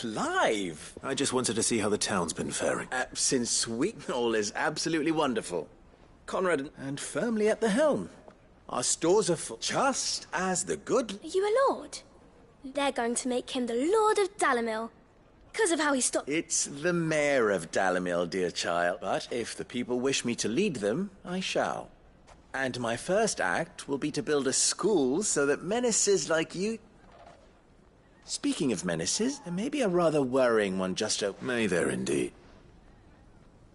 live. I just wanted to see how the town's been faring. Since all is absolutely wonderful. Conrad and firmly at the helm. Our stores are full, just as the good... Are you a lord? They're going to make him the Lord of Dalamil, because of how he stopped... It's the mayor of Dalamil, dear child. But if the people wish me to lead them, I shall. And my first act will be to build a school so that menaces like you... Speaking of menaces, there may be a rather worrying one just over... May there indeed.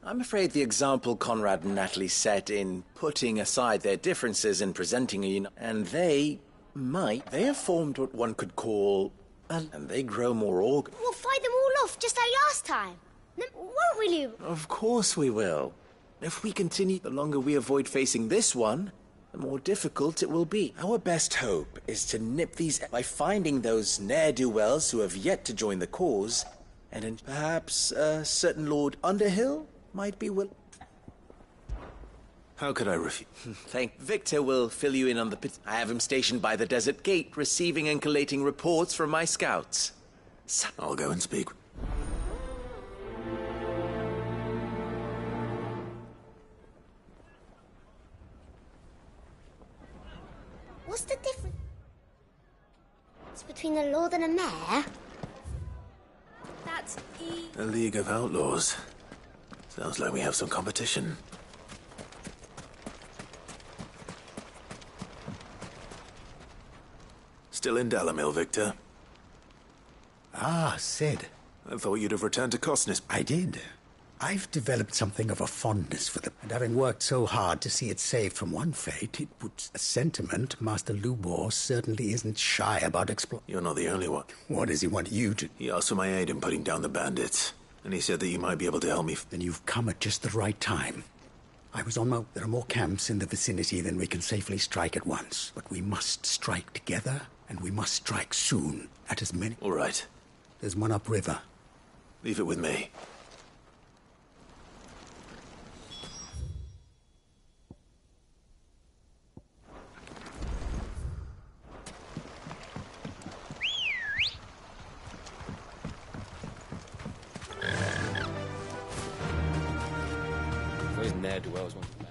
I'm afraid the example Conrad and Natalie set in putting aside their differences and presenting a and they have formed what one could call, and they grow more We'll fight them all off just like last time. Won't we, Lou? Of course we will. If we continue, the longer we avoid facing this one, the more difficult it will be. Our best hope is to nip these by finding those ne'er-do-wells who have yet to join the cause, and then perhaps a certain Lord Underhill might be willing. How could I refuse? Victor will fill you in on the pit. I have him stationed by the desert gate, receiving and collating reports from my scouts. I'll go and speak. What's the difference between a lord and a mayor? That's A League of Outlaws. Sounds like we have some competition. Still in Dalamil, Victor? Ah, Sid. I thought you'd have returned to Cosnes. I did. I've developed something of a fondness for them, and having worked so hard to see it saved from one fate, it puts a sentiment Master Lubor certainly isn't shy about exploring. You're not the only one. What does he want you to... He asked for my aid in putting down the bandits, and he said that you might be able to help me. Then you've come at just the right time. I was on my... There are more camps in the vicinity than we can safely strike at once, but we must strike together, and we must strike soon at as many... All right. There's one upriver. Leave it with me. Those ne'er-do-wells want that.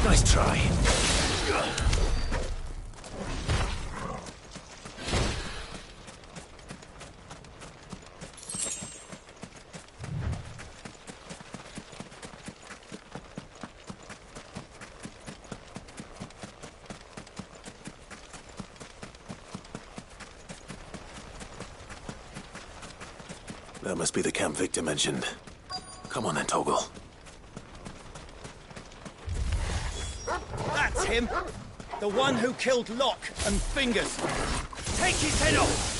Nice try. That must be the camp Victor mentioned. Come on then, Toggle. That's him! The one who killed Locke and Fingers! Take his head off!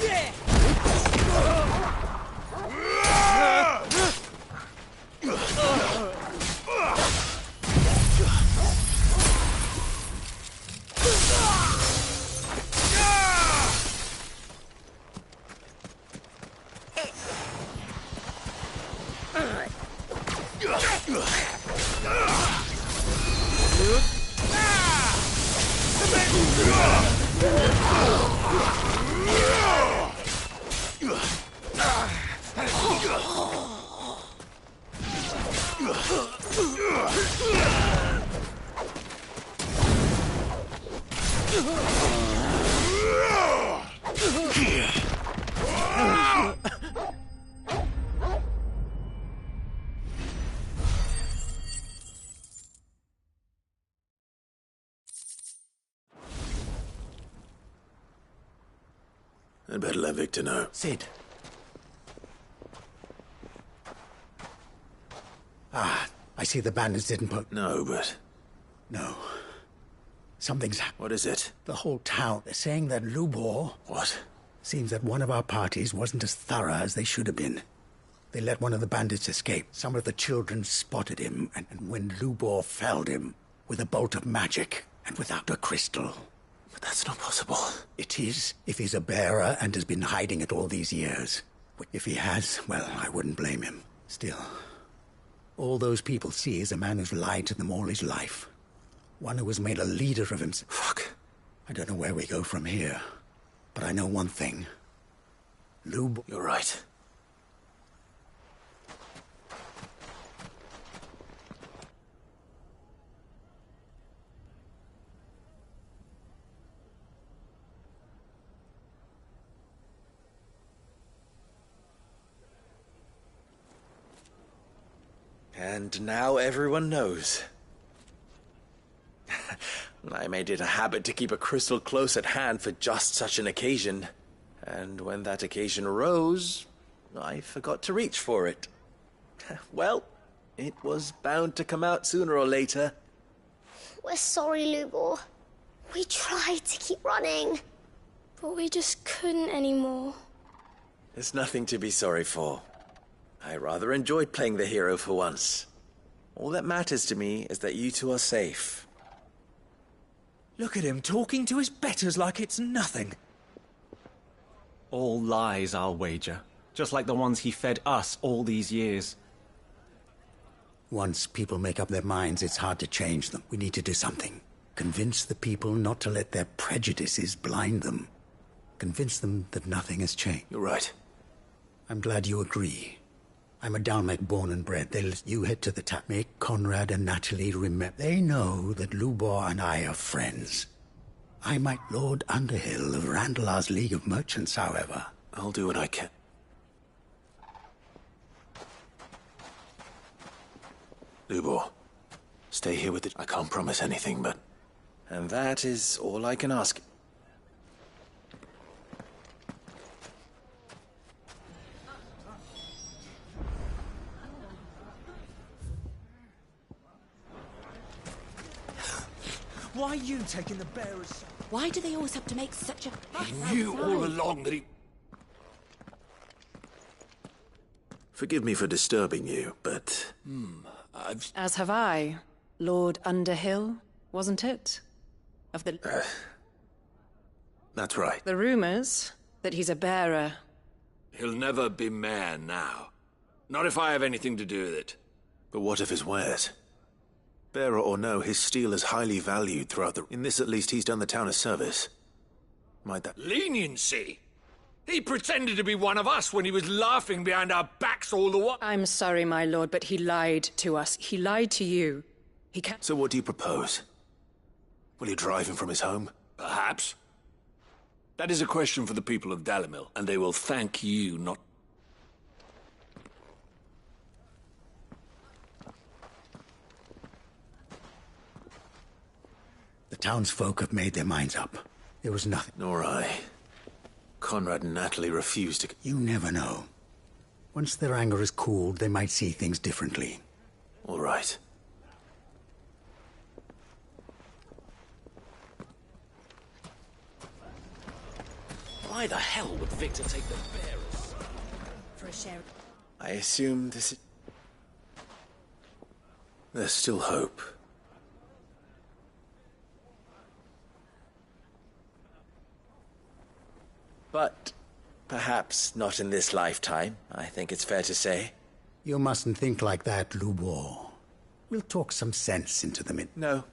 Yeah! I'd better let Victor know. Sid. Ah, I see the bandits didn't put... No, but... No. Something's happened. What is it? The whole town. They're saying that Lubor... What? Seems that one of our parties wasn't as thorough as they should have been. They let one of the bandits escape. Some of the children spotted him, and when Lubor felled him with a bolt of magic and without a crystal. But that's not possible. It is, if he's a bearer and has been hiding it all these years. If he has, well, I wouldn't blame him. Still, all those people see is a man who's lied to them all his life. One who has made a leader of himself. Fuck. I don't know where we go from here, but I know one thing. Lubor... You're right. And now everyone knows. I made it a habit to keep a crystal close at hand for just such an occasion. And when that occasion arose, I forgot to reach for it. Well, it was bound to come out sooner or later. We're sorry, Lubor. We tried to keep running. But we just couldn't anymore. There's nothing to be sorry for. I rather enjoyed playing the hero for once. All that matters to me is that you two are safe. Look at him talking to his betters like it's nothing. All lies, I'll wager. Just like the ones he fed us all these years. Once people make up their minds, it's hard to change them. We need to do something. Convince the people not to let their prejudices blind them. Convince them that nothing has changed. You're right. I'm glad you agree. I'm a Dalmec born and bred. You head to the tap. Make Conrad and Natalie remember. They know that Lubor and I are friends. I might Lord Underhill of Randalar's League of Merchants, however. I'll do what I can. Lubor, stay here with it. I can't promise anything, but... And that is all I can ask. Why are you taking the bearers? Why do they always have to make such a fuss I knew outside? all along that he... Forgive me for disturbing you, but... As have I. Lord Underhill, wasn't it? Of the... That's right. The rumours that he's a bearer. He'll never be mayor now. Not if I have anything to do with it. But what of his wares? Bearer or no, his steel is highly valued throughout the... In this, at least, he's done the town a service. Might that... Leniency? He pretended to be one of us when he was laughing behind our backs all the while. I'm sorry, my lord, but he lied to us. He lied to you. He can't... So what do you propose? Will you drive him from his home? Perhaps. That is a question for the people of Dalimil, and they will thank you not... The townsfolk have made their minds up. There was nothing. Nor I. Conrad and Natalie refused to... You never know. Once their anger is cooled, they might see things differently. All right. Why the hell would Victor take the bearers? For a share. I assume this is... There's still hope. But perhaps not in this lifetime, I think it's fair to say. You mustn't think like that, Lubor. We'll talk some sense into them. No,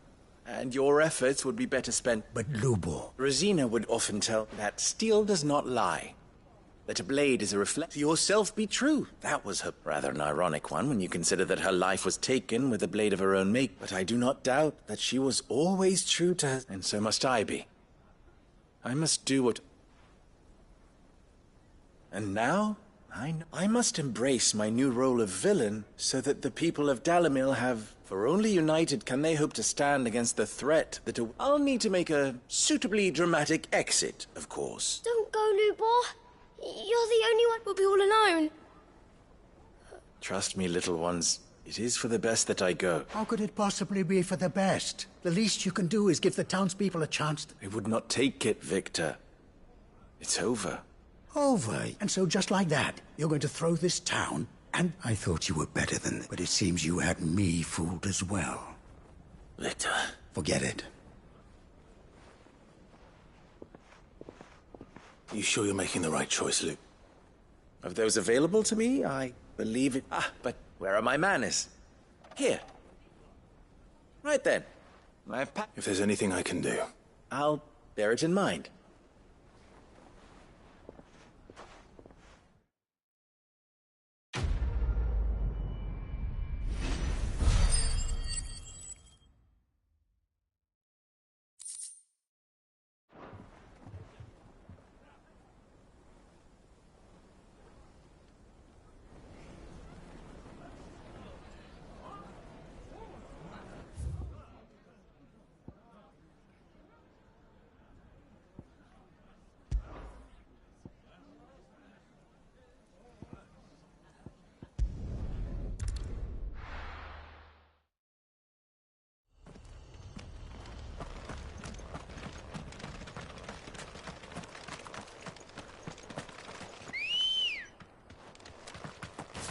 and your efforts would be better spent. But Lubor... Rosina would often tell that steel does not lie. That a blade is a reflection. Yourself be true. That was her rather an ironic one when you consider that her life was taken with a blade of her own make. But I do not doubt that she was always true to her, and so must I be. I must do what... And now, I must embrace my new role of villain so that the people of Dalimil have... For only united can they hope to stand against the threat that... I'll need to make a suitably dramatic exit, of course. Don't go, Lubor. You're the only one. We'll be all alone. Trust me, little ones. It is for the best that I go. How could it possibly be for the best? The least you can do is give the townspeople a chance. I would not take it, Victor. It's over. Over. And so just like that, you're going to throw this town? And I thought you were better than that, but it seems you had me fooled as well. Victor. Forget it. You sure you're making the right choice, Luke? Of those available to me, I believe it. Ah, but where are my manners? Here. Right then. I've packed. If there's anything I can do. I'll bear it in mind.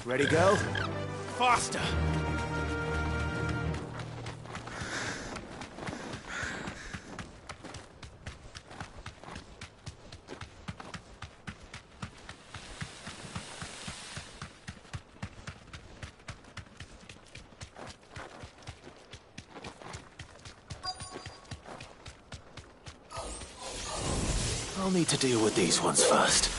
Ready, go? Faster! I'll need to deal with these ones first.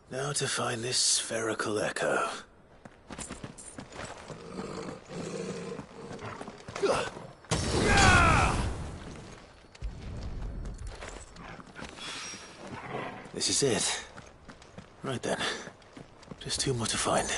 Now to find this spherical echo. This is it. Right then. Just two more to find.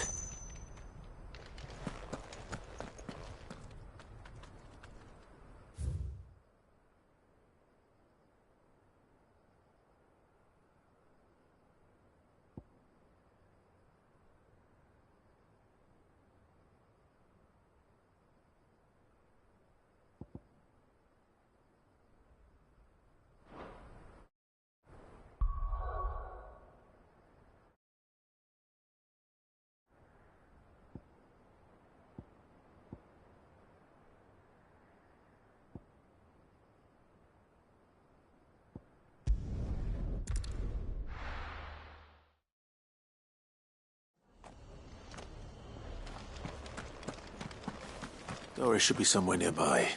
Doris should be somewhere nearby.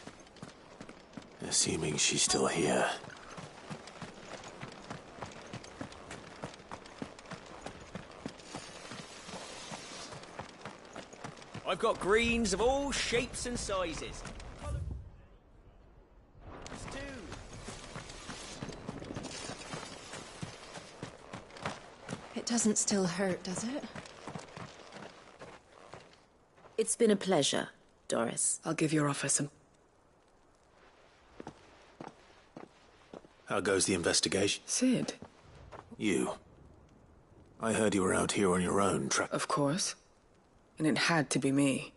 Assuming she's still here. I've got greens of all shapes and sizes. It doesn't still hurt, does it? It's been a pleasure, Doris. I'll give your offer some... How goes the investigation? Sid? You. I heard you were out here on your own, Of course. And it had to be me.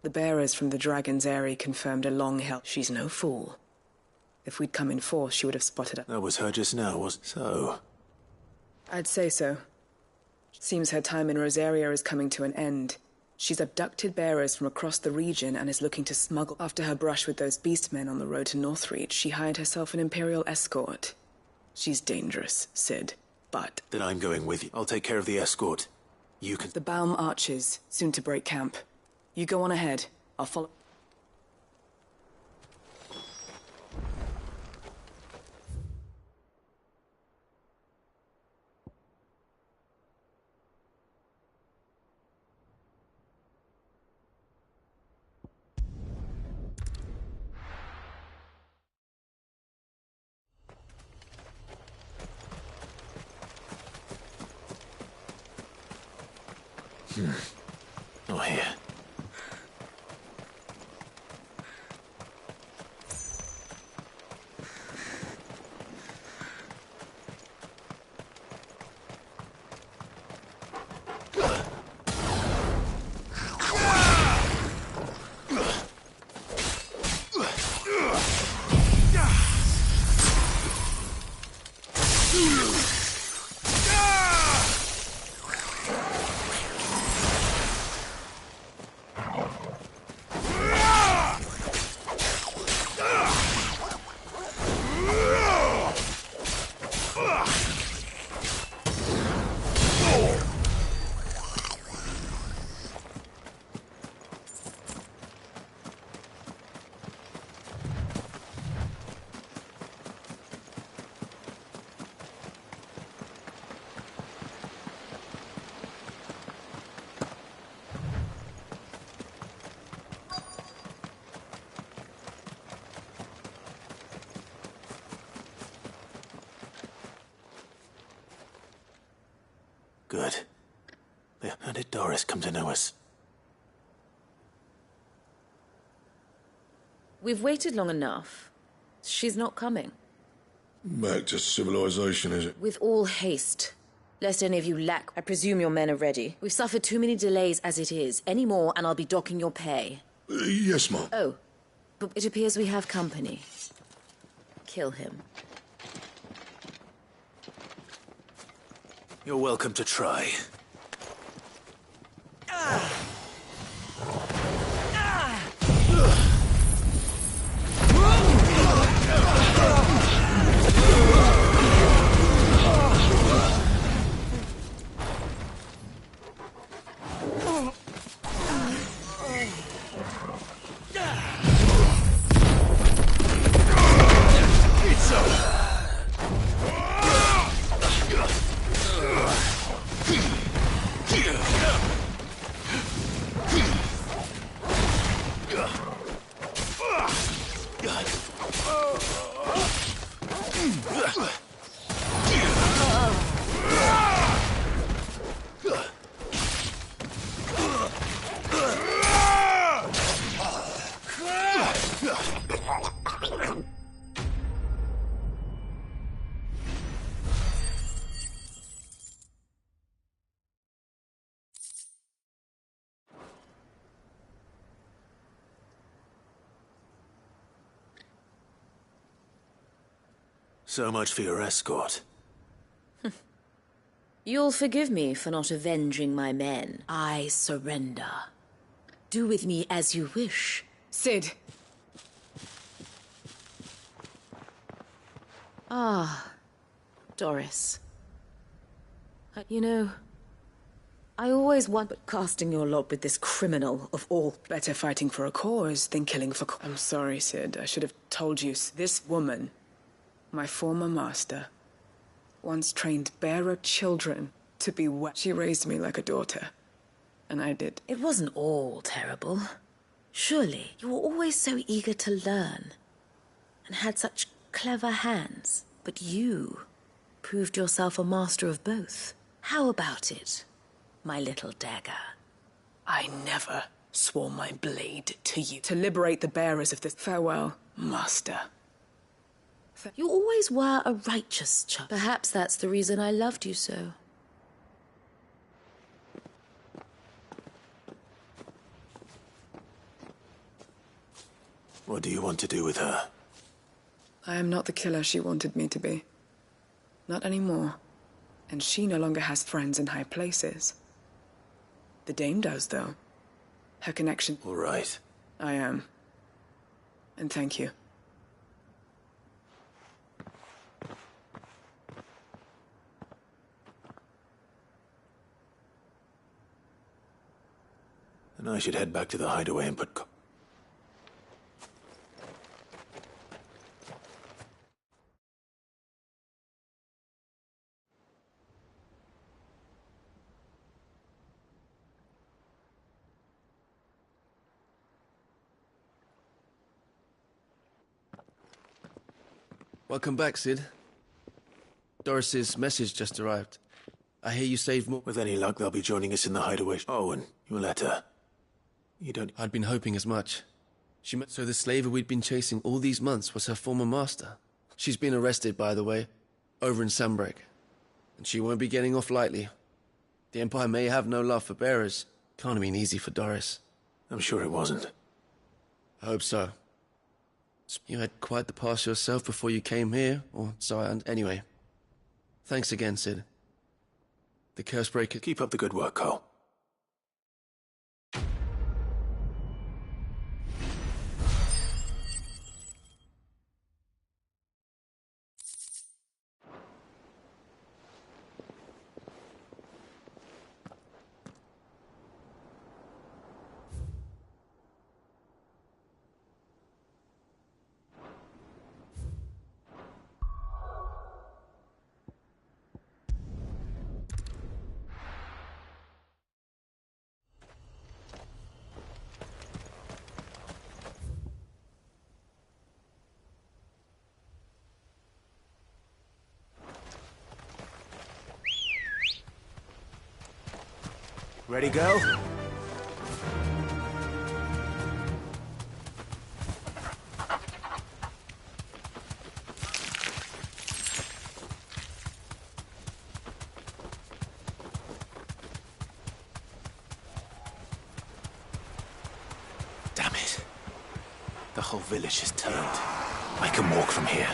The bearers from the Dragon's Eyrie confirmed a long-held... She's no fool. If we'd come in force, she would have spotted us. That was her just now, wasn't so? I'd say so. Seems her time in Rosaria is coming to an end. She's abducted bearers from across the region and is looking to smuggle... After her brush with those beastmen on the road to Northreach, she hired herself an Imperial escort. She's dangerous, Sid, but... Then I'm going with you. I'll take care of the escort. You can... The Baum Archers, soon to break camp. You go on ahead. I'll follow... Oh, here. Good. How did Doris come to know us? We've waited long enough. She's not coming. Back to civilization, is it? With all haste. Lest any of you lack, I presume your men are ready. We've suffered too many delays as it is. Any more, and I'll be docking your pay. Yes, Mom. Oh, but it appears we have company. Kill him. You're welcome to try. So much for your escort. You'll forgive me for not avenging my men. I surrender. Do with me as you wish. Sid! Ah, Doris. You know, I always wondered casting your lot with this criminal of all. Better fighting for a cause than killing for I'm sorry, Sid. I should have told you. This woman, my former master, once trained bearer children to be She raised me like a daughter. And I did. It wasn't all terrible. Surely, you were always so eager to learn. And had such clever hands. But you proved yourself a master of both. How about it, my little dagger? I never swore my blade to you. To liberate the bearers of this farewell, master. You always were a righteous child. Perhaps that's the reason I loved you so. What do you want to do with her? I am not the killer she wanted me to be. Not anymore. And she no longer has friends in high places. The Dame does, though. Her connection... All right. I am. And thank you. And I should head back to the hideaway and put... Welcome back, Sid. Doris's message just arrived. I hear you saved more. With any luck, they'll be joining us in the hideaway. Oh, and your letter. You don't... I'd been hoping as much. So the slaver we'd been chasing all these months was her former master. She's been arrested, by the way, over in Sambrek. And she won't be getting off lightly. The Empire may have no love for bearers. Can't have been easy for Doris. I'm sure it wasn't. I hope so. You had quite the past yourself before you came here, or so I... Anyway. Thanks again, Sid. The Cursebreaker... Keep up the good work, Cole. Ready, go? Damn it. The whole village has turned. I can walk from here.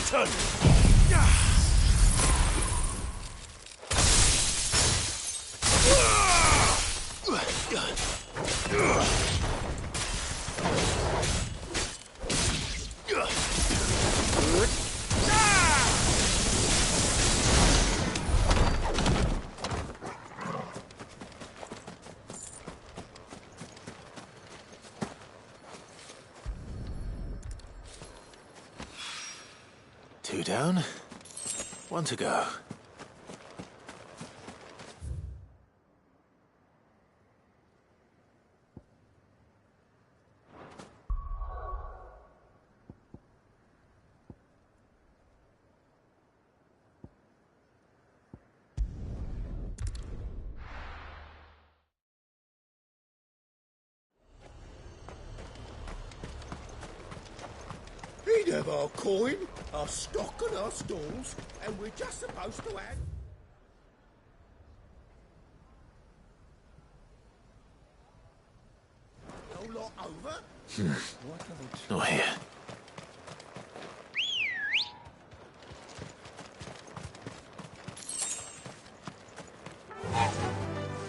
skeleton! Two down, one to go. He'd have our coin, our stock and our stalls, and we're just supposed to add... No lot over? Not here.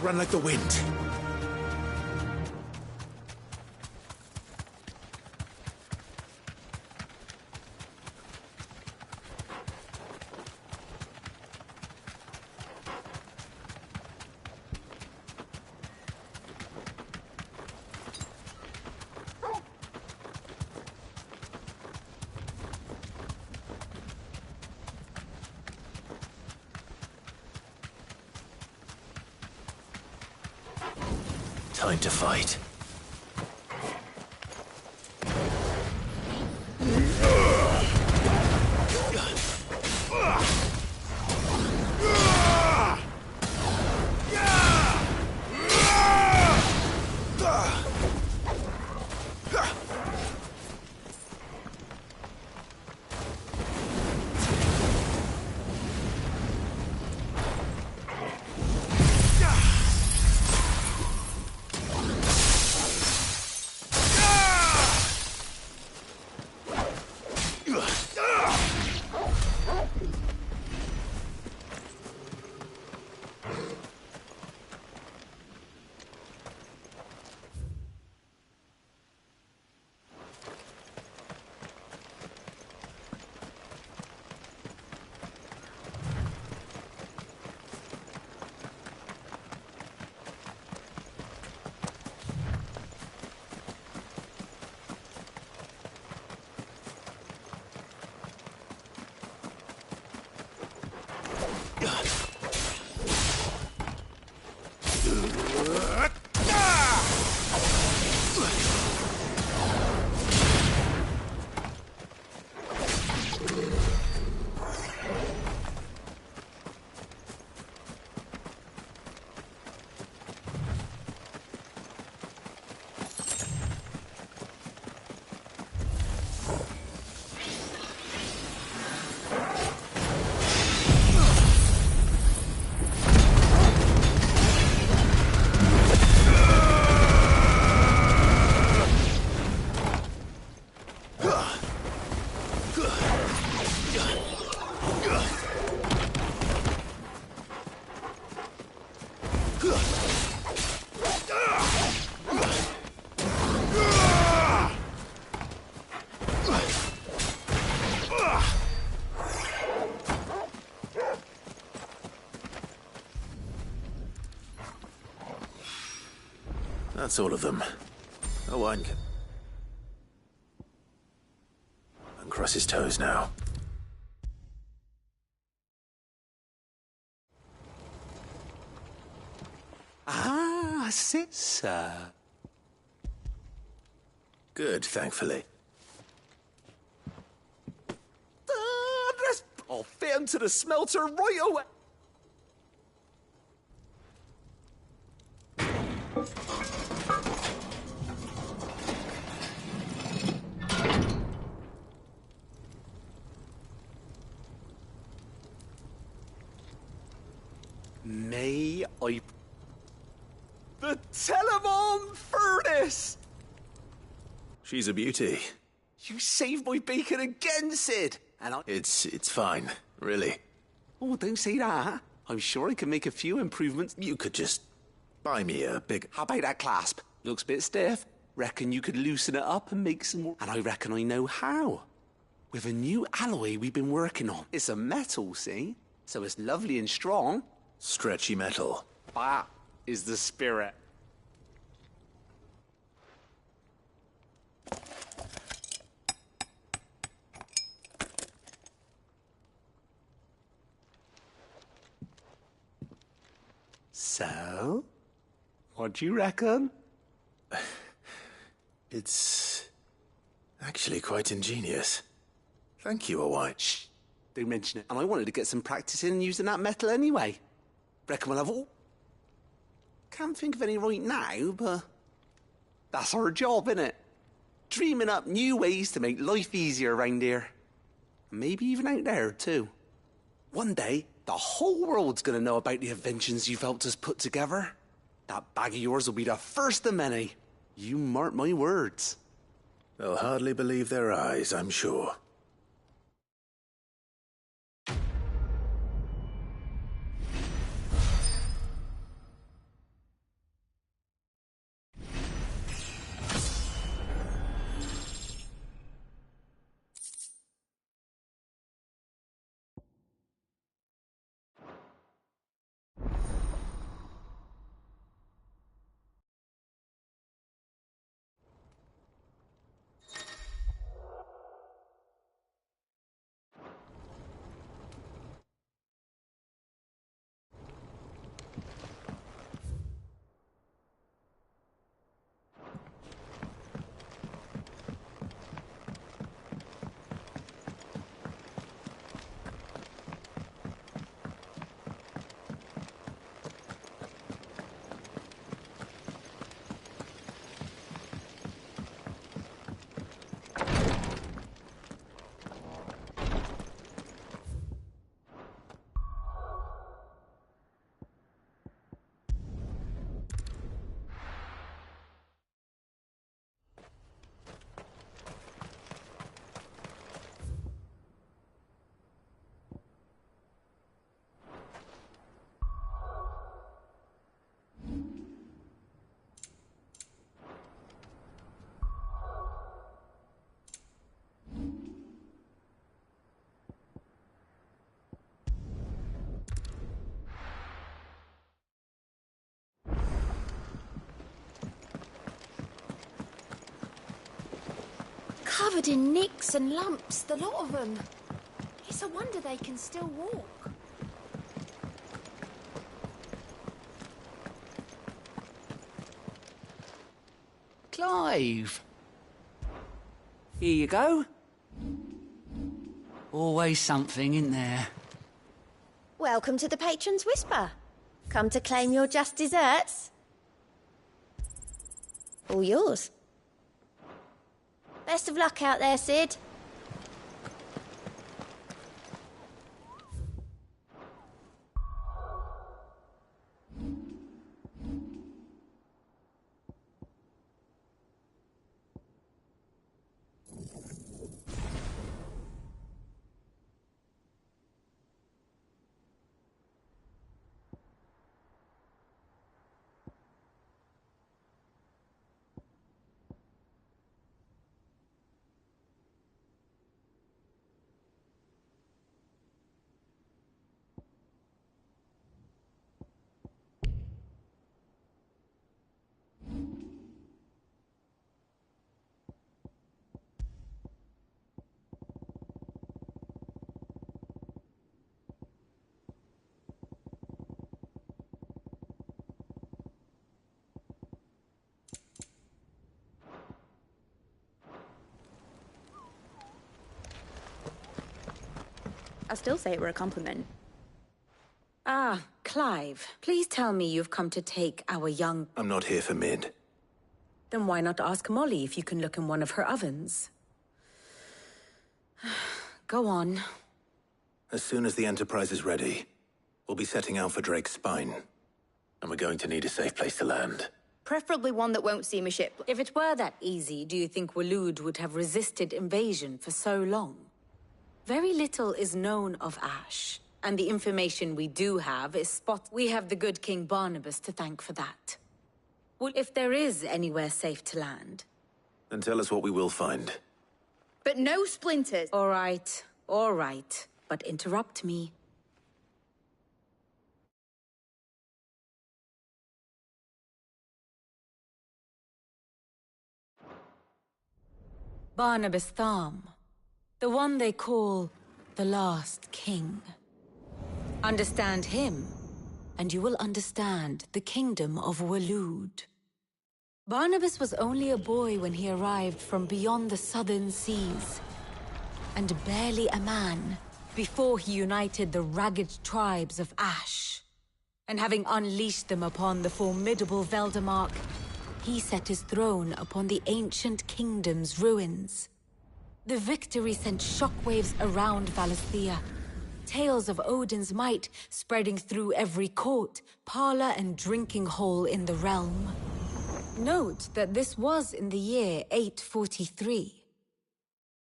Run like the wind. Time to fight. That's all of them. Oh, one can... Uncross his toes now. Ah, sit, sir. Good, thankfully. I'll fit him to the smelter right away. May I... The Telemon furnace! She's a beauty. You saved my bacon again, Sid! and I... It's fine, really. Oh, don't say that. I'm sure I can make a few improvements. You could just buy me a big... How about that clasp? Looks a bit stiff. Reckon you could loosen it up and make some more... And I reckon I know how. With a new alloy we've been working on. It's a metal, see? So it's lovely and strong. Stretchy metal. That is the spirit. So, what do you reckon? It's actually quite ingenious. Thank you, Owain. Shh, don't mention it. And I wanted to get some practice in using that metal anyway. Reckon we'll have all... Can't think of any right now, but that's our job, innit? Dreaming up new ways to make life easier around here. Maybe even out there, too. One day, the whole world's gonna know about the inventions you've helped us put together. That bag of yours will be the first of many. You mark my words. They'll hardly believe their eyes, I'm sure. Covered in nicks and lumps, the lot of them. It's a wonder they can still walk. Clive! Here you go. Always something, isn't there? Welcome to the Patron's Whisper. Come to claim your just desserts? All yours. Best of luck out there, Sid. I still say it were a compliment. Ah, Clive, please tell me you've come to take our young... I'm not here for mid. Then why not ask Molly if you can look in one of her ovens? Go on. As soon as the Enterprise is ready, we'll be setting out for Drake's Spine. And we're going to need a safe place to land. Preferably one that won't seem a ship. If it were that easy, do you think Waloed would have resisted invasion for so long? Very little is known of Ash, and the information we do have is spot. We have the good King Barnabas to thank for that. Well, if there is anywhere safe to land. Then tell us what we will find. But no splinters. All right, but interrupt me. Barnabas Tham, the one they call the last king. Understand him, and you will understand the kingdom of Waloed. Barnabas was only a boy when he arrived from beyond the southern seas, and barely a man before he united the ragged tribes of Ash. And having unleashed them upon the formidable Veldemark, he set his throne upon the ancient kingdom's ruins. The victory sent shockwaves around Valisthea, tales of Odin's might spreading through every court, parlor, and drinking hole in the realm. Note that this was in the year 843,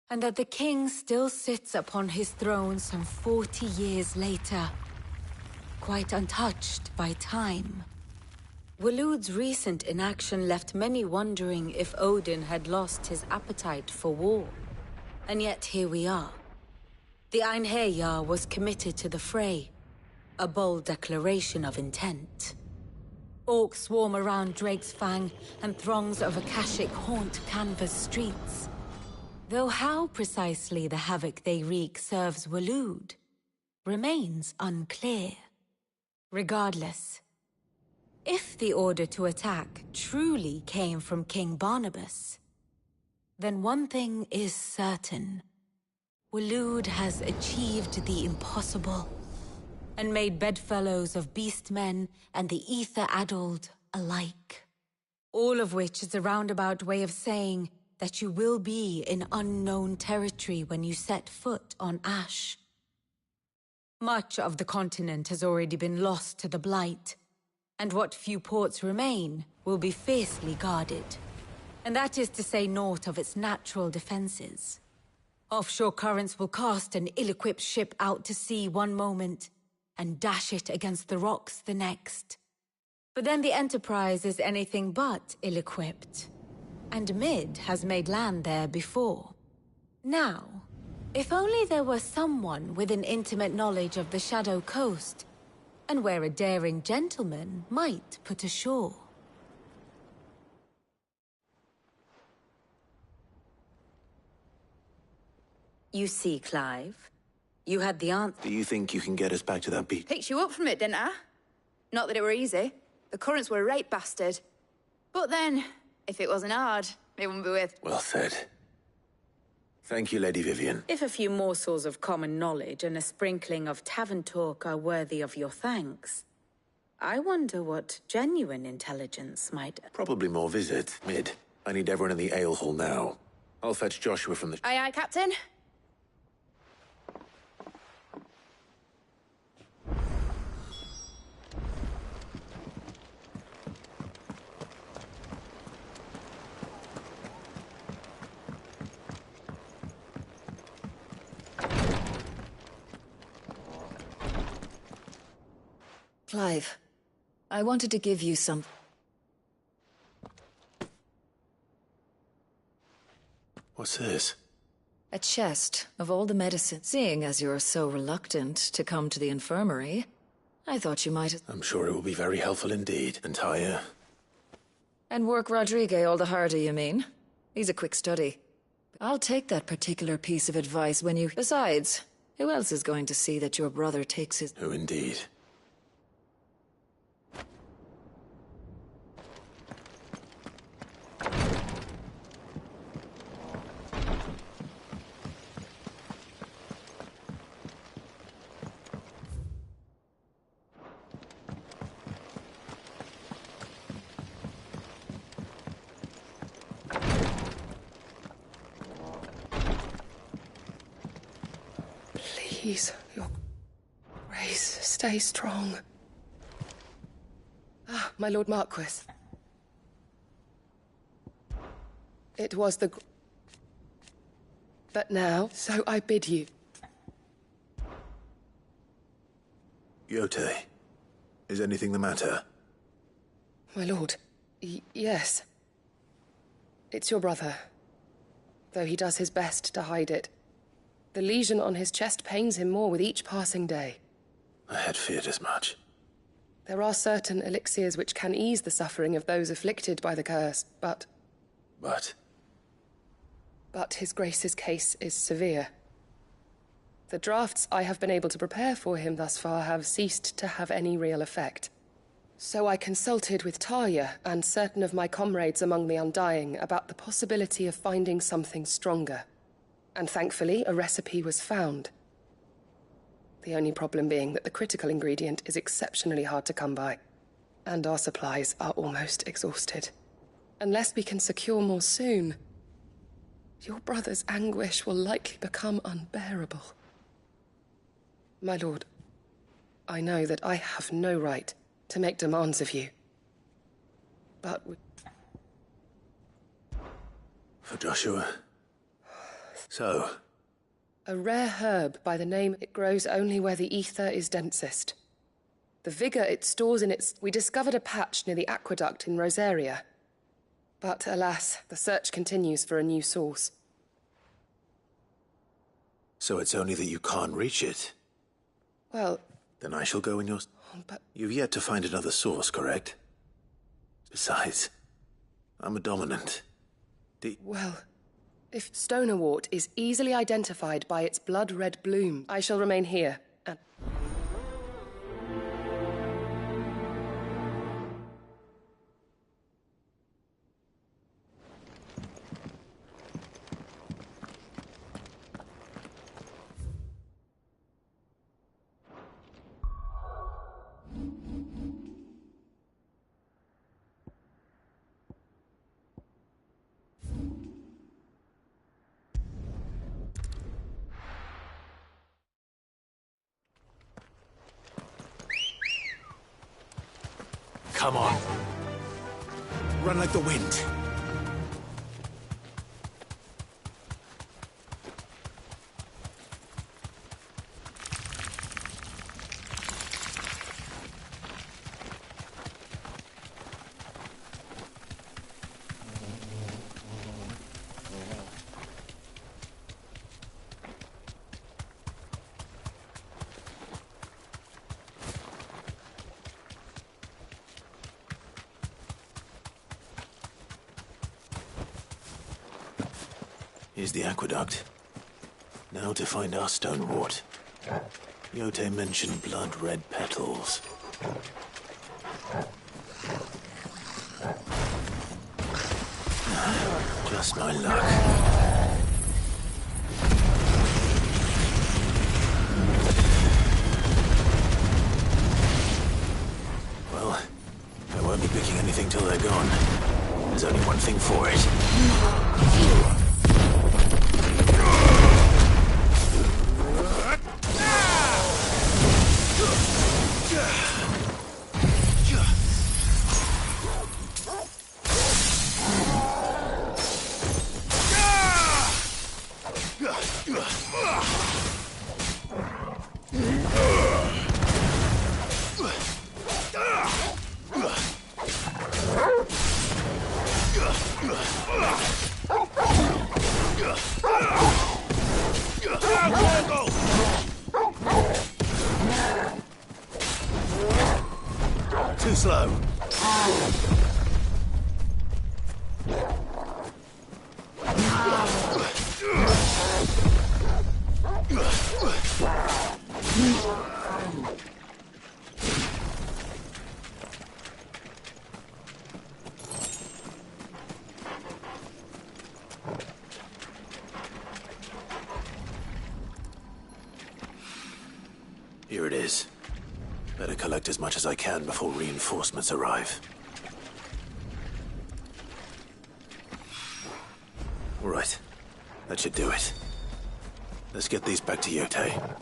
and that the king still sits upon his throne some 40 years later, quite untouched by time. Waloed's recent inaction left many wondering if Odin had lost his appetite for war. And yet here we are. The Einherjar was committed to the fray, a bold declaration of intent. Orcs swarm around Drake's Fang, and throngs of Akashic haunt Canva's streets. Though how precisely the havoc they wreak serves Waloed remains unclear. Regardless, if the order to attack truly came from King Barnabas, then one thing is certain. Waloed has achieved the impossible, and made bedfellows of beastmen and the ether-addled alike. All of which is a roundabout way of saying that you will be in unknown territory when you set foot on Ash. Much of the continent has already been lost to the Blight, and what few ports remain will be fiercely guarded. And that is to say naught of its natural defenses. Offshore currents will cast an ill-equipped ship out to sea one moment, and dash it against the rocks the next. But then the Enterprise is anything but ill-equipped, and Mid has made land there before. Now, if only there were someone with an intimate knowledge of the Shadow Coast, and where a daring gentleman might put ashore. You see, Clive, you had the answer. Do you think you can get us back to that beach? Picked you up from it, didn't I? Not that it were easy. The currents were a right bastard. But then, if it wasn't hard, it wouldn't be with. Well said. Thank you, Lady Vivian. If a few morsels of common knowledge and a sprinkling of tavern talk are worthy of your thanks, I wonder what genuine intelligence might... Probably more visit. Mid, I need everyone in the ale hall now. I'll fetch Joshua from the... Aye, aye, Captain. Clive, I wanted to give you some... What's this? A chest of all the medicine. Seeing as you're so reluctant to come to the infirmary, I thought you might... I'm sure it will be very helpful indeed. And Taya? And work Rodrigue all the harder, you mean? He's a quick study. I'll take that particular piece of advice when you... Besides, who else is going to see that your brother takes his... Who indeed? Please, your grace, stay strong. Ah, my Lord Marquis. It was the... But now, so I bid you, Yote, is anything the matter? My lord, yes. It's your brother. Though he does his best to hide it. The lesion on his chest pains him more with each passing day. I had feared as much. There are certain elixirs which can ease the suffering of those afflicted by the curse, but... But His Grace's case is severe. The drafts I have been able to prepare for him thus far have ceased to have any real effect. So I consulted with Talia and certain of my comrades among the Undying about the possibility of finding something stronger. And thankfully, a recipe was found. The only problem being that the critical ingredient is exceptionally hard to come by, and our supplies are almost exhausted. Unless we can secure more soon, your brother's anguish will likely become unbearable. My lord, I know that I have no right to make demands of you, but... For Joshua. So... A rare herb by the name it grows only where the ether is densest. The vigor it stores in its... We discovered a patch near the aqueduct in Rosaria. But alas, the search continues for a new source. So it's only that you can't reach it? Well... Then I shall go in your... But... You've yet to find another source, correct? Besides, I'm a dominant. Well... If Stonerwort is easily identified by its blood-red bloom, I shall remain here, and... Come on. Run like the wind. Here's the aqueduct. Now to find our Stonewort. Yote mentioned blood-red petals. Just my luck. Well, I won't be picking anything till they're gone. There's only one thing for it. Too slow. Here it is. Better collect as much as I can before reinforcements arrive. All right. That should do it. Let's get these back to Yote.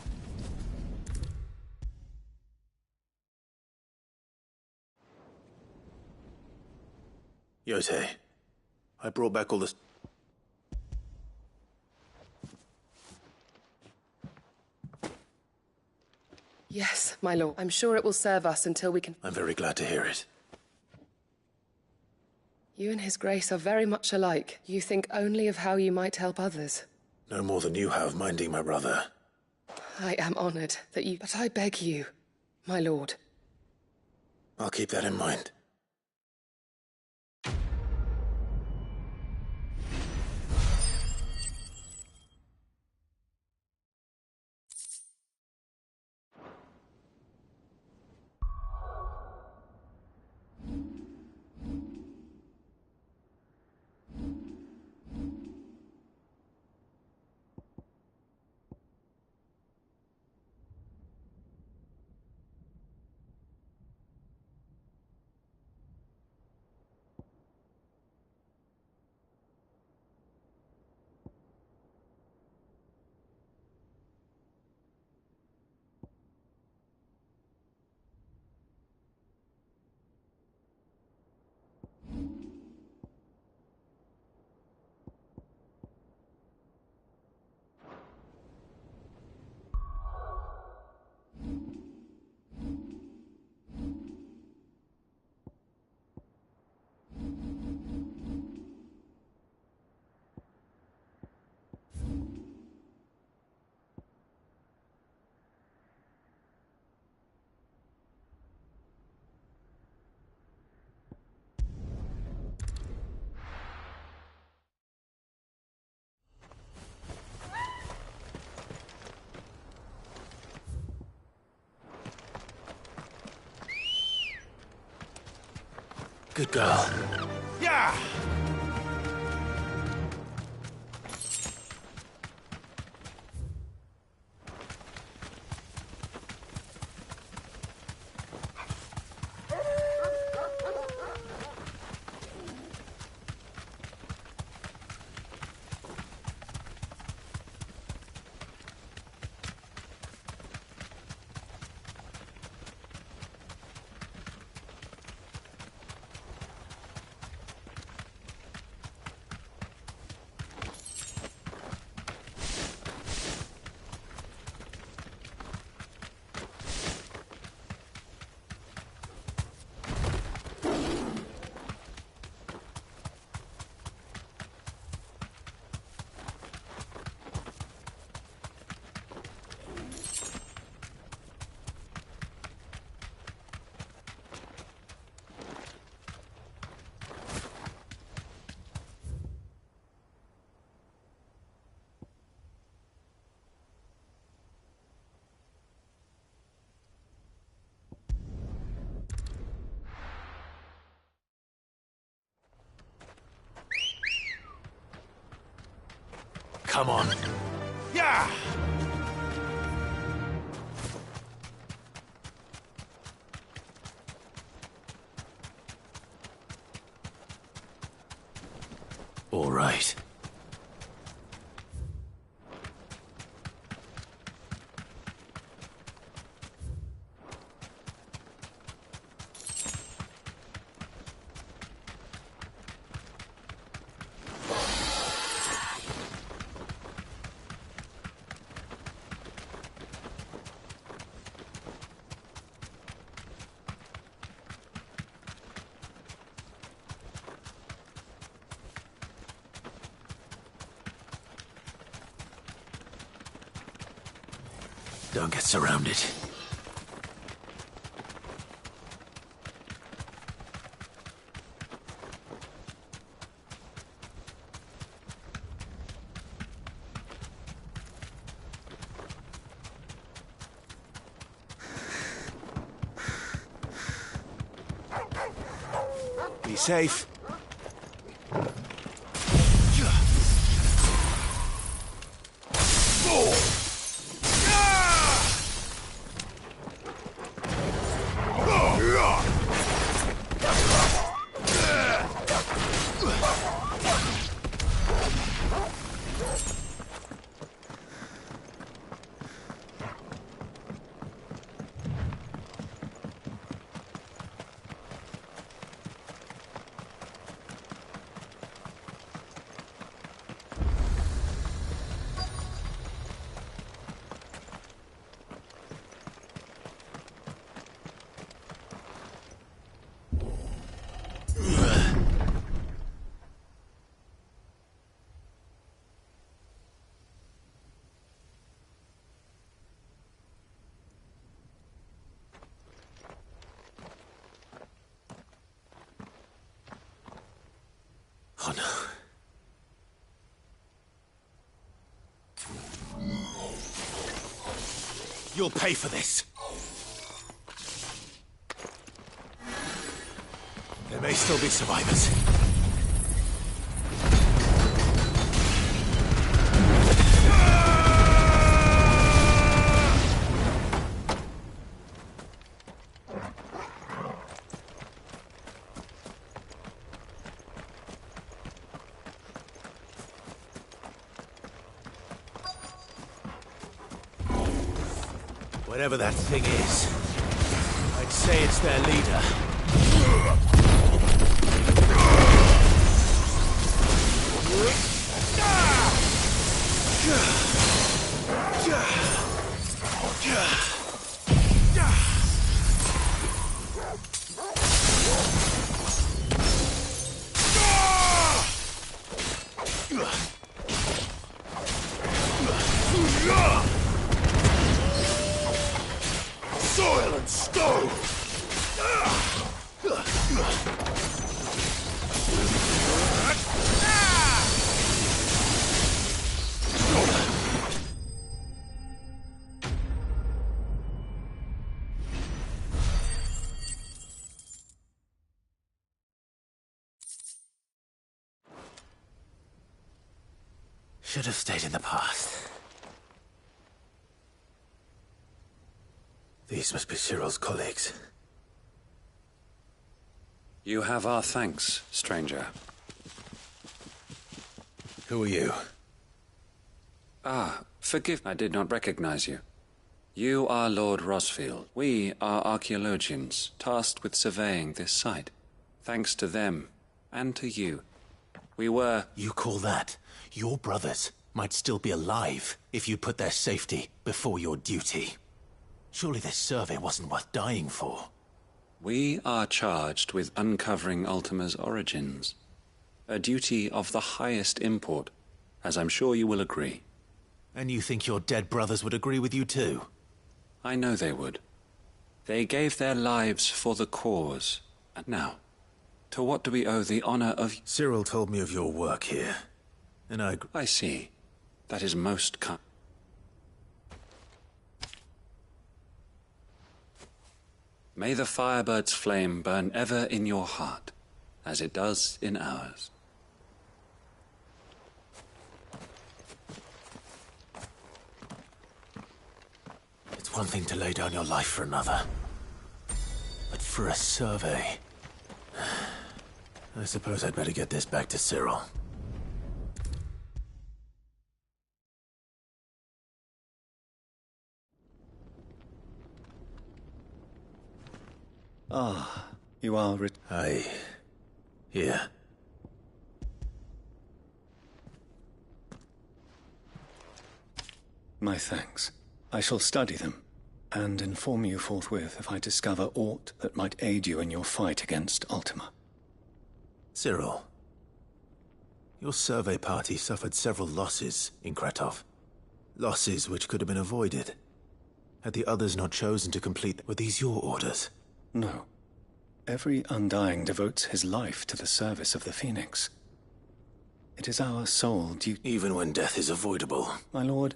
Yote, I brought back all this... Yes, my lord. I'm sure it will serve us until we can... I'm very glad to hear it. You and His Grace are very much alike. You think only of how you might help others. No more than you have minding my brother. I am honored that you... But I beg you, my lord. I'll keep that in mind. Good girl. Yeah! Come on. Yeah! All right. Don't get surrounded. Be safe. Oh no. You'll pay for this. There may still be survivors. Whatever that thing is, I'd say it's their leader. Soil and stone! Should have stayed in the past. These must be Cyril's colleagues. You have our thanks, stranger. Who are you? Ah, forgive, I did not recognize you. You are Lord Rosfield. We are archaeologians, tasked with surveying this site. Thanks to them, and to you, we were... You call that? Your brothers might still be alive if you put their safety before your duty. Surely this survey wasn't worth dying for. We are charged with uncovering Ultima's origins. A duty of the highest import, as I'm sure you will agree. And you think your dead brothers would agree with you too? I know they would. They gave their lives for the cause. And now, to what do we owe the honor of... Cyril told me of your work here, and I see. That is most kind. May the Firebird's flame burn ever in your heart, as it does in ours. It's one thing to lay down your life for another, but for a survey... I suppose I'd better get this back to Cyril. Ah, you are Here. My thanks. I shall study them, and inform you forthwith if I discover aught that might aid you in your fight against Ultima. Cyril, your survey party suffered several losses in Kratov. Losses which could have been avoided. Had the others not chosen to complete... Were these your orders? No. Every Undying devotes his life to the service of the Phoenix. It is our sole duty... Even when death is avoidable. My lord,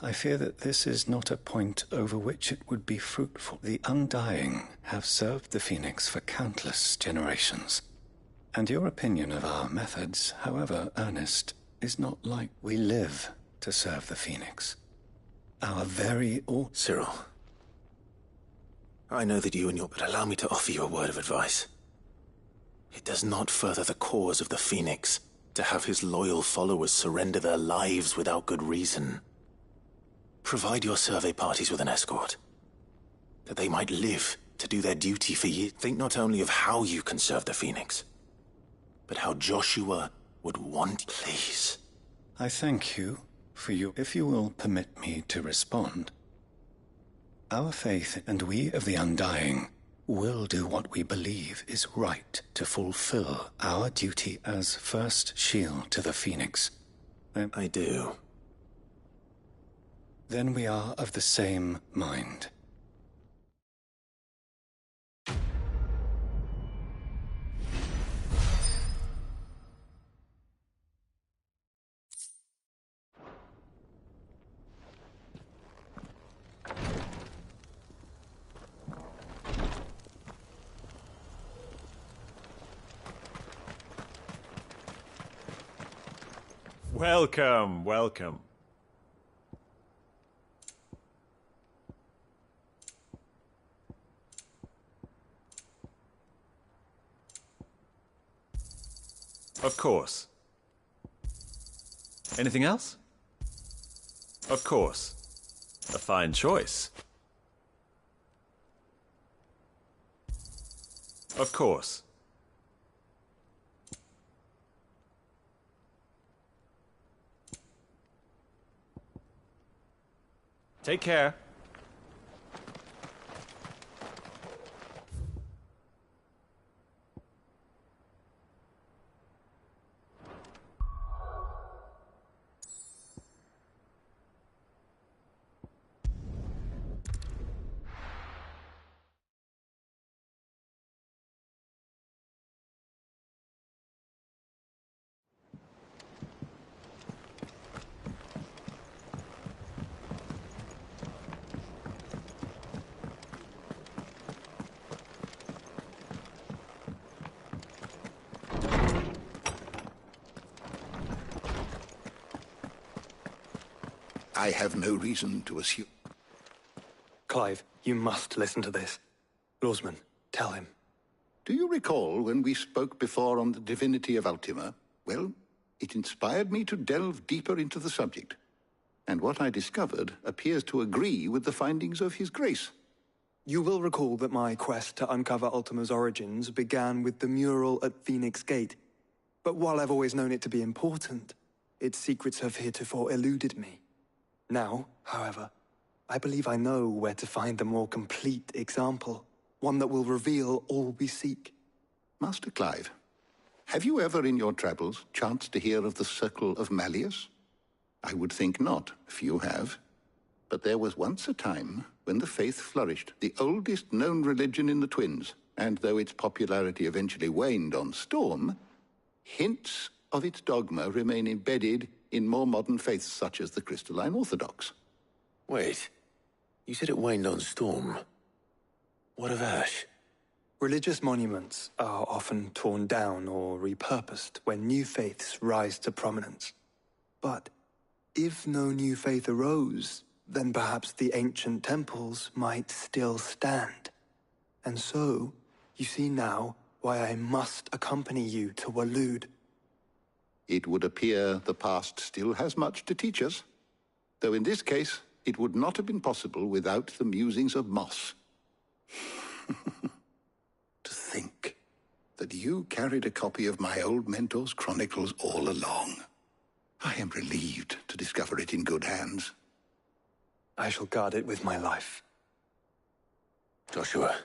I fear that this is not a point over which it would be fruitful. The Undying have served the Phoenix for countless generations. And your opinion of our methods, however earnest, is not like we live to serve the Phoenix. Our very... Cyril, I know that you and your... But allow me to offer you a word of advice. It does not further the cause of the Phoenix to have his loyal followers surrender their lives without good reason. Provide your survey parties with an escort, that they might live to do their duty for you. Think not only of how you can serve the Phoenix, but how Joshua would want... Please. I thank you for you. If you will permit me to respond, our faith and we of the Undying will do what we believe is right to fulfill our duty as first shield to the Phoenix. I do. Then we are of the same mind. Welcome, welcome. Of course. Anything else? Of course. A fine choice. Of course. Take care. I have no reason to assume. Clive, you must listen to this. Lawsman, tell him. Do you recall when we spoke before on the divinity of Ultima? Well, it inspired me to delve deeper into the subject. And what I discovered appears to agree with the findings of His Grace. You will recall that my quest to uncover Ultima's origins began with the mural at Phoenix Gate. But while I've always known it to be important, its secrets have heretofore eluded me. Now, however, I believe I know where to find the more complete example, one that will reveal all we seek. Master Clive, have you ever in your travels chanced to hear of the Circle of Malleus? I would think not, few have. But there was once a time when the faith flourished, the oldest known religion in the Twins, and though its popularity eventually waned on Storm, hints of its dogma remain embedded in more modern faiths such as the Crystalline Orthodox. Wait, you said it waned on Storm. What of Ash? Religious monuments are often torn down or repurposed when new faiths rise to prominence. But if no new faith arose, then perhaps the ancient temples might still stand. And so, you see now why I must accompany you to Waloed. It would appear the past still has much to teach us, though in this case, it would not have been possible without the musings of Moss. To think that you carried a copy of my old mentor's chronicles all along. I am relieved to discover it in good hands. I shall guard it with my life. Joshua,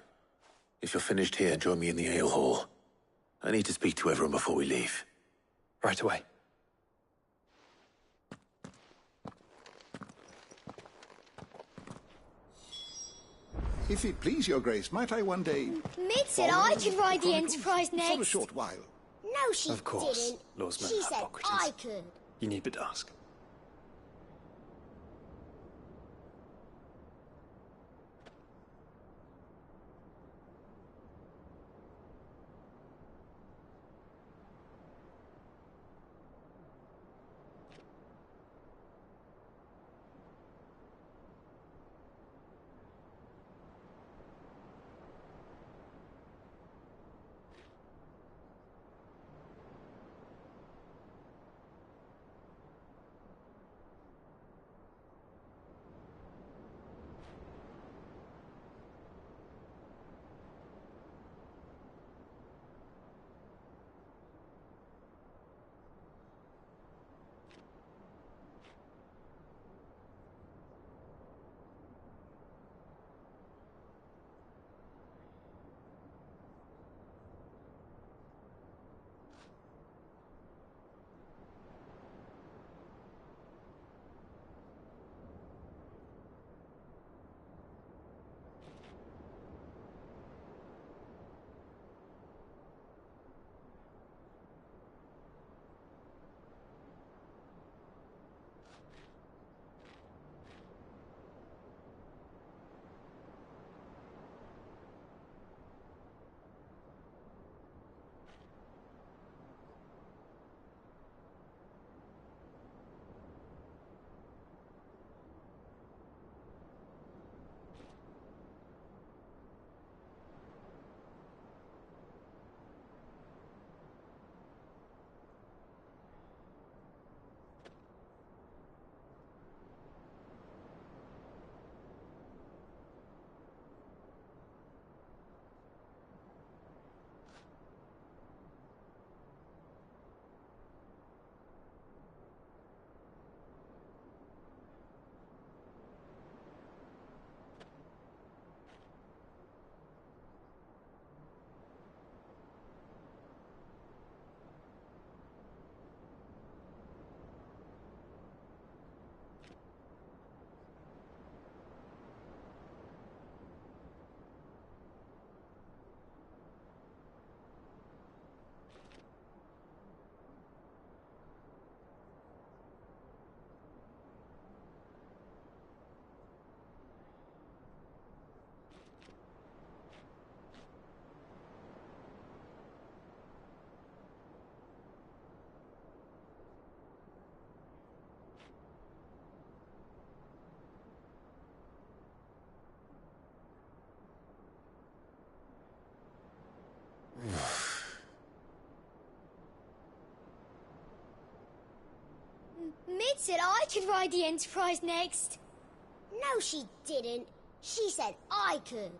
if you're finished here, join me in the ale hall. I need to speak to everyone before we leave. Right away. If it please your grace, might I one day... Mid said I could ride the Enterprise next. For a short while. No, she Of course, didn't. Lawsman She said Hippocrates. I could. You need but ask. Mid said I could ride the Enterprise next. No, she didn't. She said I could.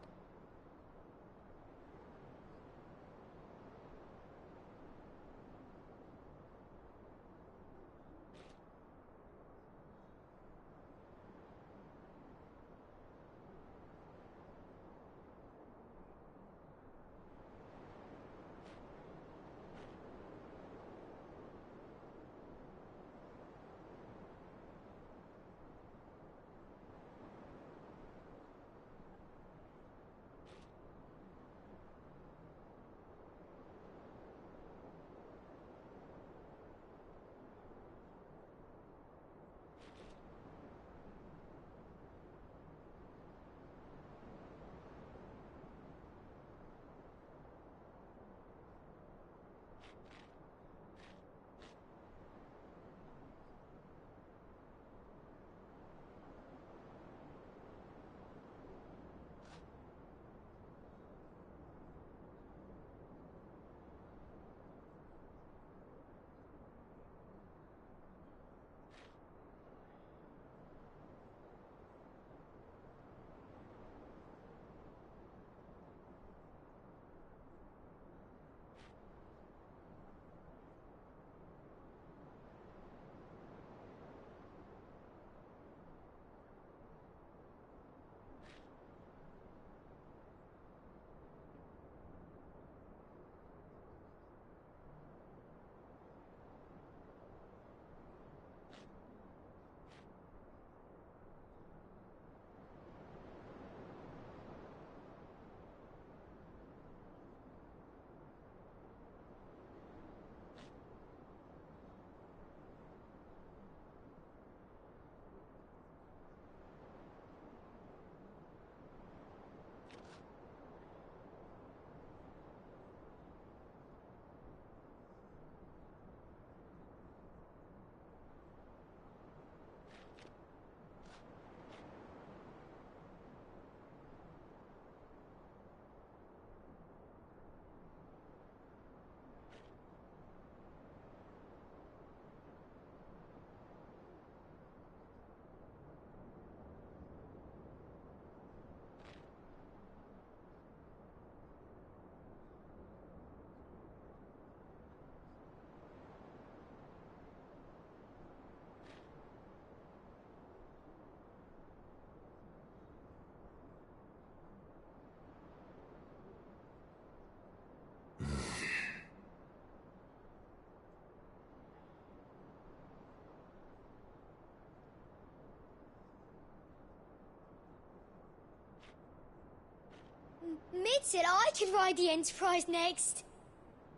Mid said I could ride the Enterprise next.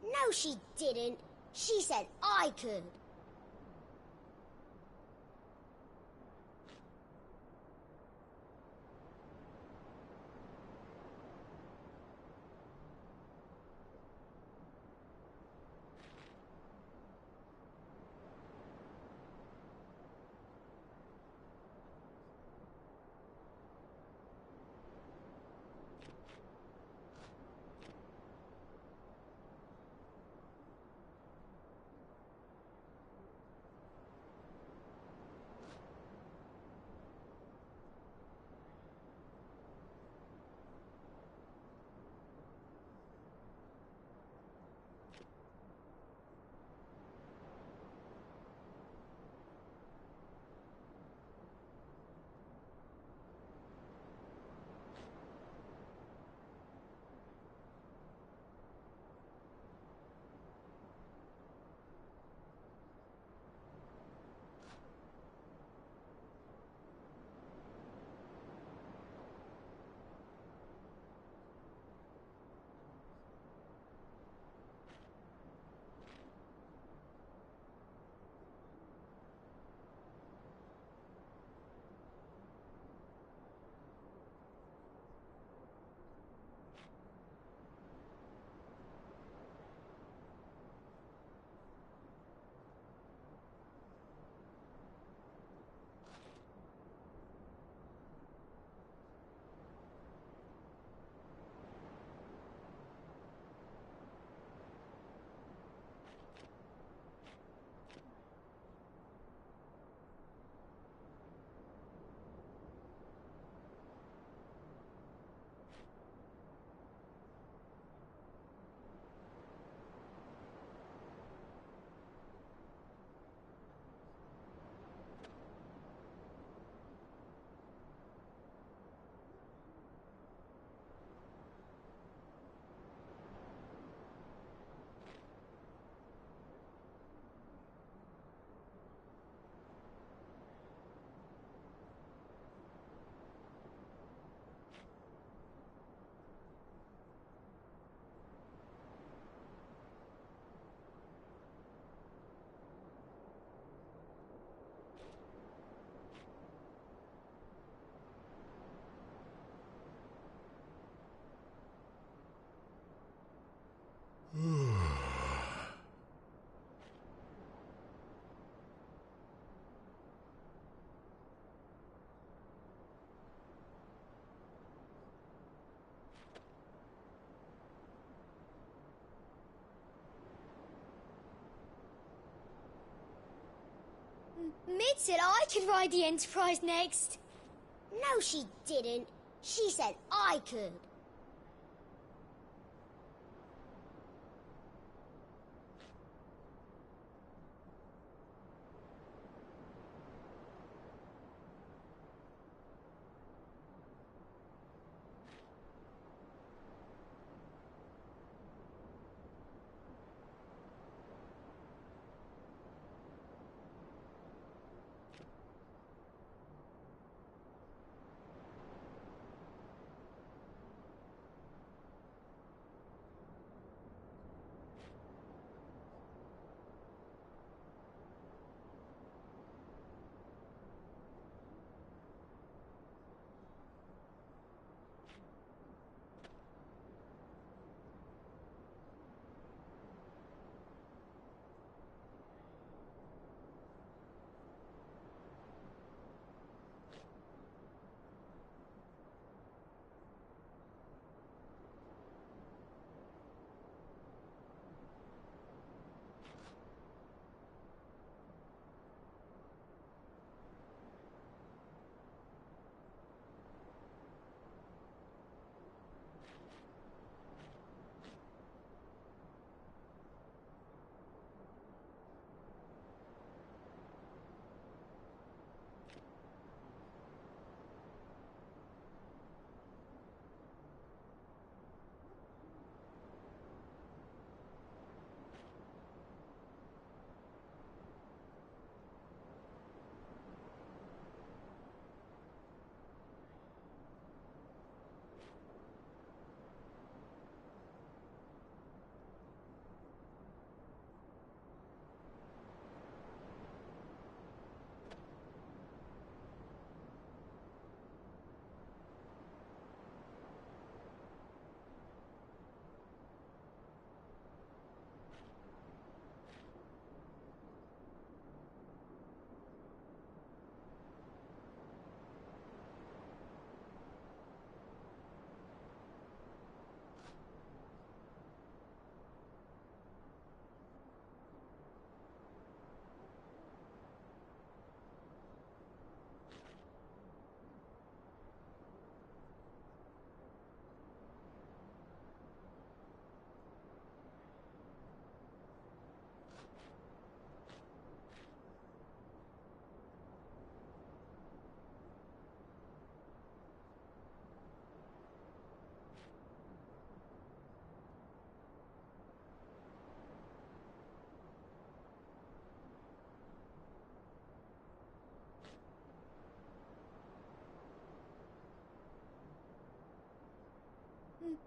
No, she didn't. She said I could. Mid said I could ride the Enterprise next. No, she didn't. She said I could.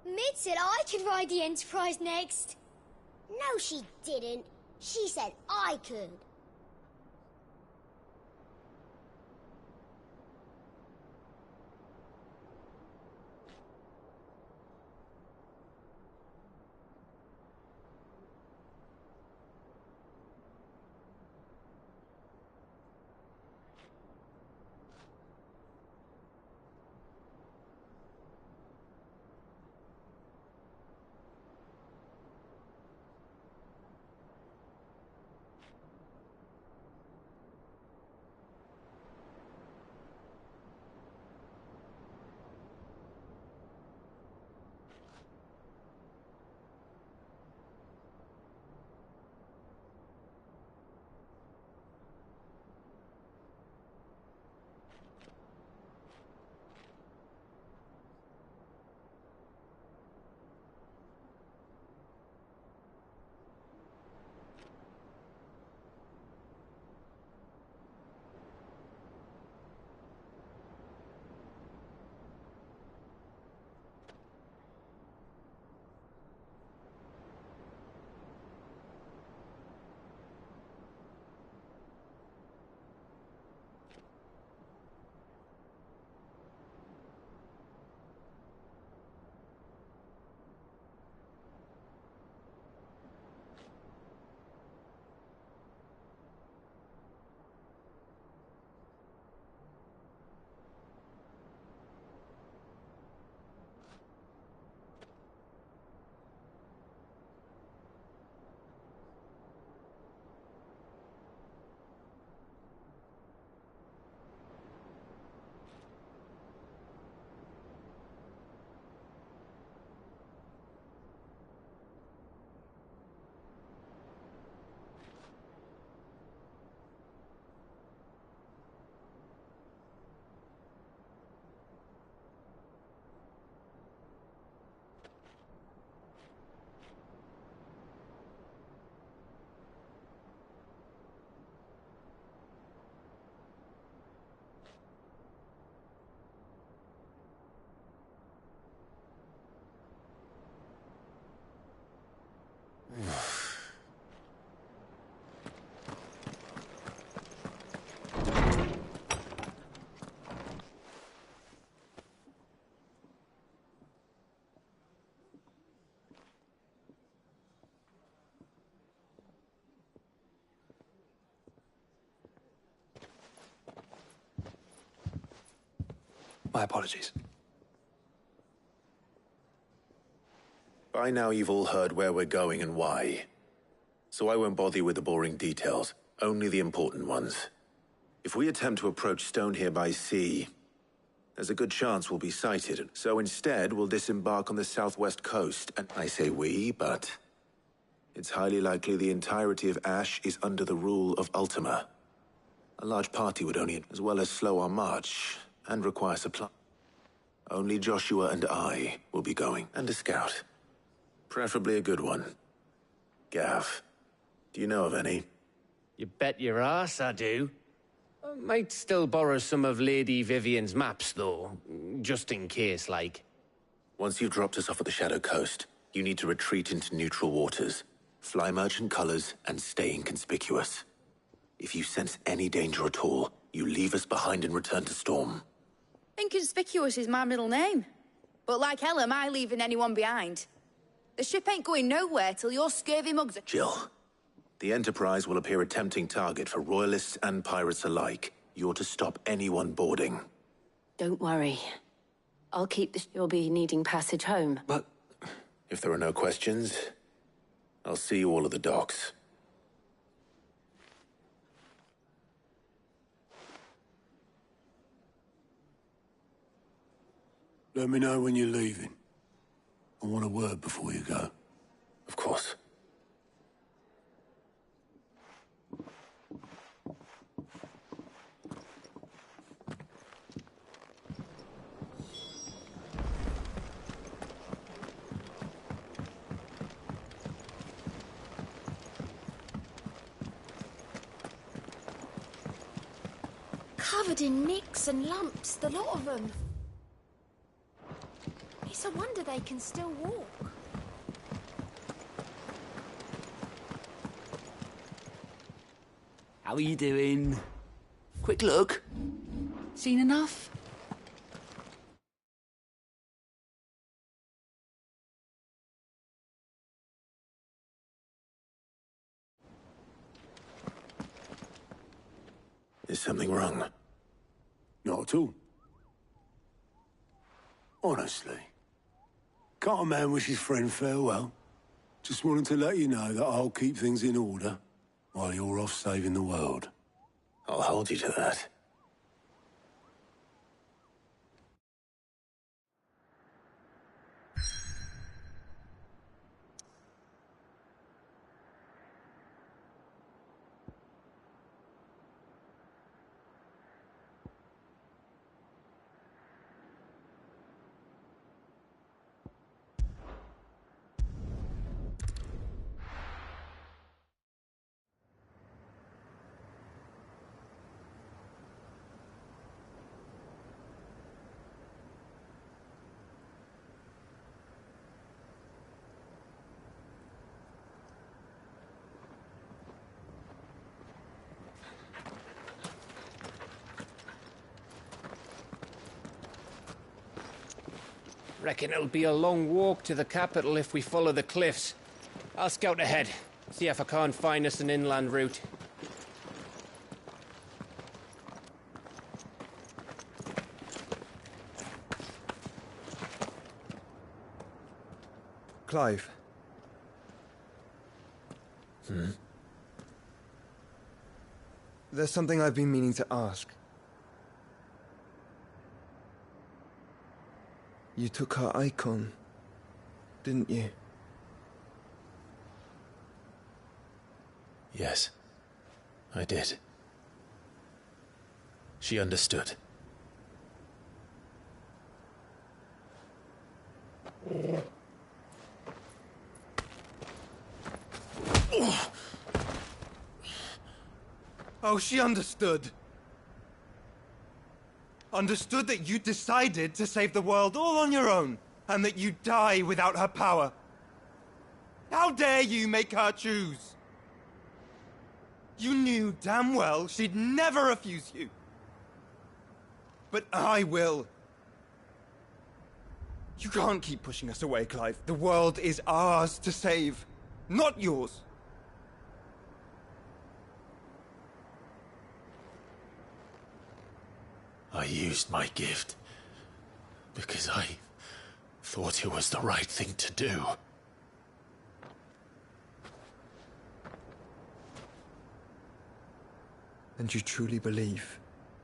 Mid said I could ride the Enterprise next. No, she didn't. She said I could. My apologies. By now you've all heard where we're going and why. So I won't bother you with the boring details, only the important ones. If we attempt to approach Stone here by sea, there's a good chance we'll be sighted. So instead, we'll disembark on the southwest coast. And I say we, but it's highly likely the entirety of Ash is under the rule of Ultima. A large party would only, as well as slow our march, and require supply. Only Joshua and I will be going, and a scout. Preferably a good one. Gav, do you know of any? You bet your ass I do. I might still borrow some of Lady Vivian's maps, though, just in case, like. Once you've dropped us off at the Shadow Coast, you need to retreat into neutral waters, fly merchant colors, and stay inconspicuous. If you sense any danger at all, you leave us behind and return to Storm. Inconspicuous is my middle name. But like hell am I leaving anyone behind. The ship ain't going nowhere till your scurvy mugs are... Jill, the Enterprise will appear a tempting target for royalists and pirates alike. You're to stop anyone boarding. Don't worry. I'll keep this. You'll be needing passage home. But if there are no questions, I'll see you all at the docks. Let me know when you're leaving. I want a word before you go. Of course. Covered in nicks and lumps, the lot of them. It's a wonder they can still walk. How are you doing? Quick look. Seen enough? Is something wrong? Not at all. Honestly. Can't a man wish his friend farewell? Just wanted to let you know that I'll keep things in order while you're off saving the world. I'll hold you to that. Reckon it'll be a long walk to the capital if we follow the cliffs. I'll scout ahead, see if I can't find us an inland route. Clive. There's something I've been meaning to ask. You took her icon, didn't you? Yes, I did. She understood. Oh, she understood. Understood that you decided to save the world all on your own, and that you'd die without her power. How dare you make her choose? You knew damn well she'd never refuse you. But I will. You can't keep pushing us away, Clive. The world is ours to save, not yours. I used my gift Because I thought it was the right thing to do. And you truly believe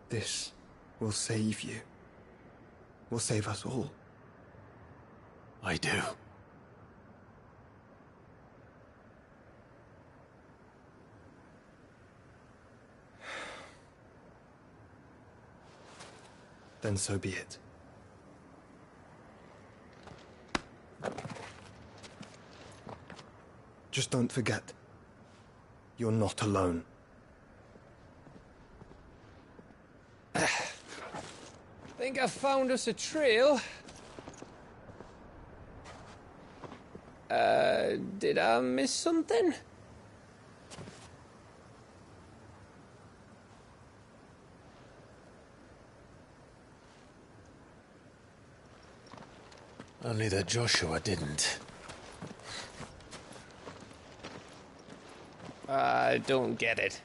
this will save you? Will save us all? I do. Then so be it. Just don't forget, you're not alone. Think I found us a trail. Did I miss something? Only that Joshua didn't. I don't get it.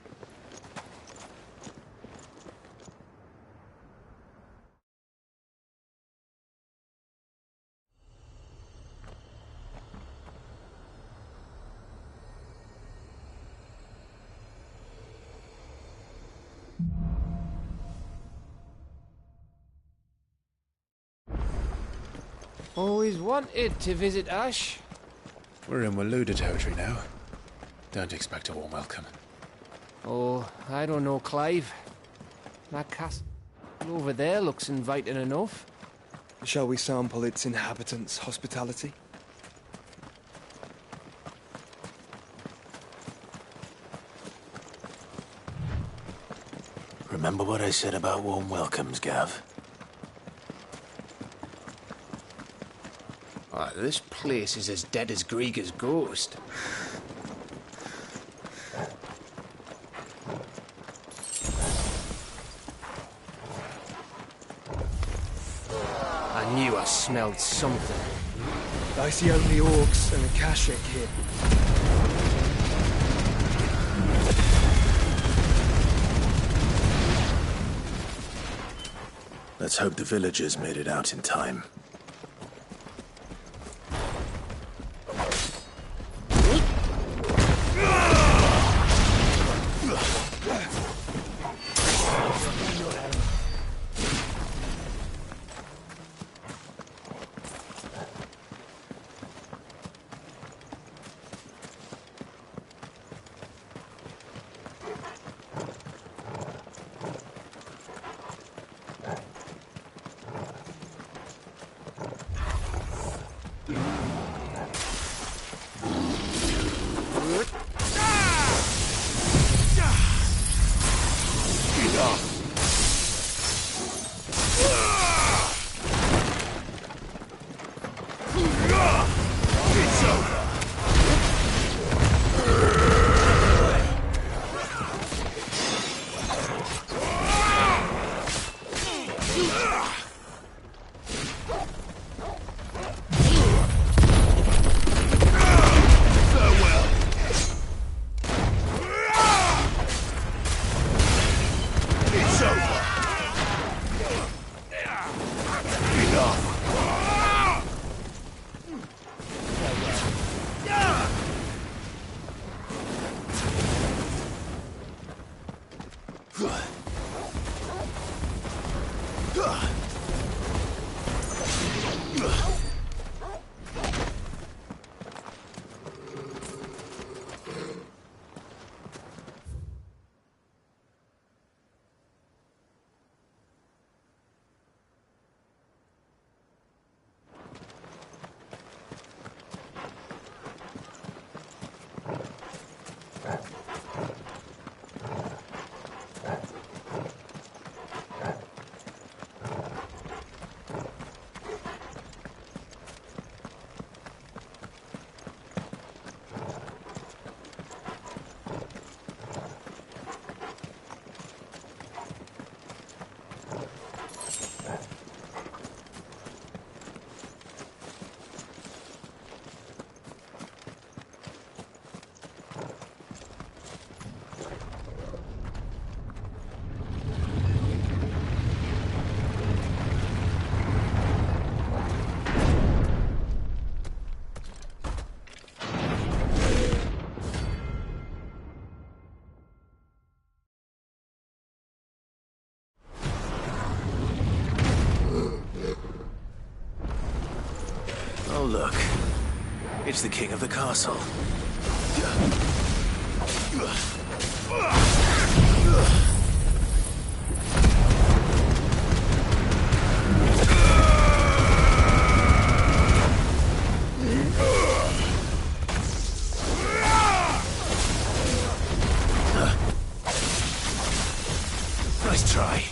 Always wanted to visit Ash. We're in Waluda territory now. Don't expect a warm welcome. Oh, I don't know, Clive. That castle over there looks inviting enough. Shall we sample its inhabitants' hospitality? Remember what I said about warm welcomes, Gav? Oh, this place is as dead as Grieger's ghost. I knew I smelled something. I see only orcs and a Kashik here. Let's hope the villagers made it out in time. Oh, look. It's the king of the castle. Nice try.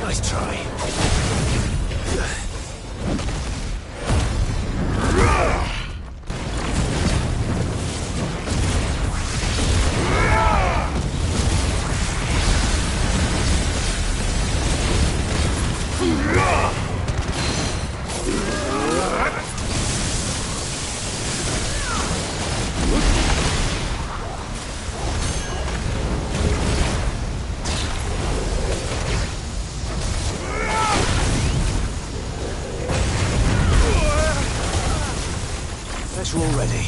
Nice try. You're all ready.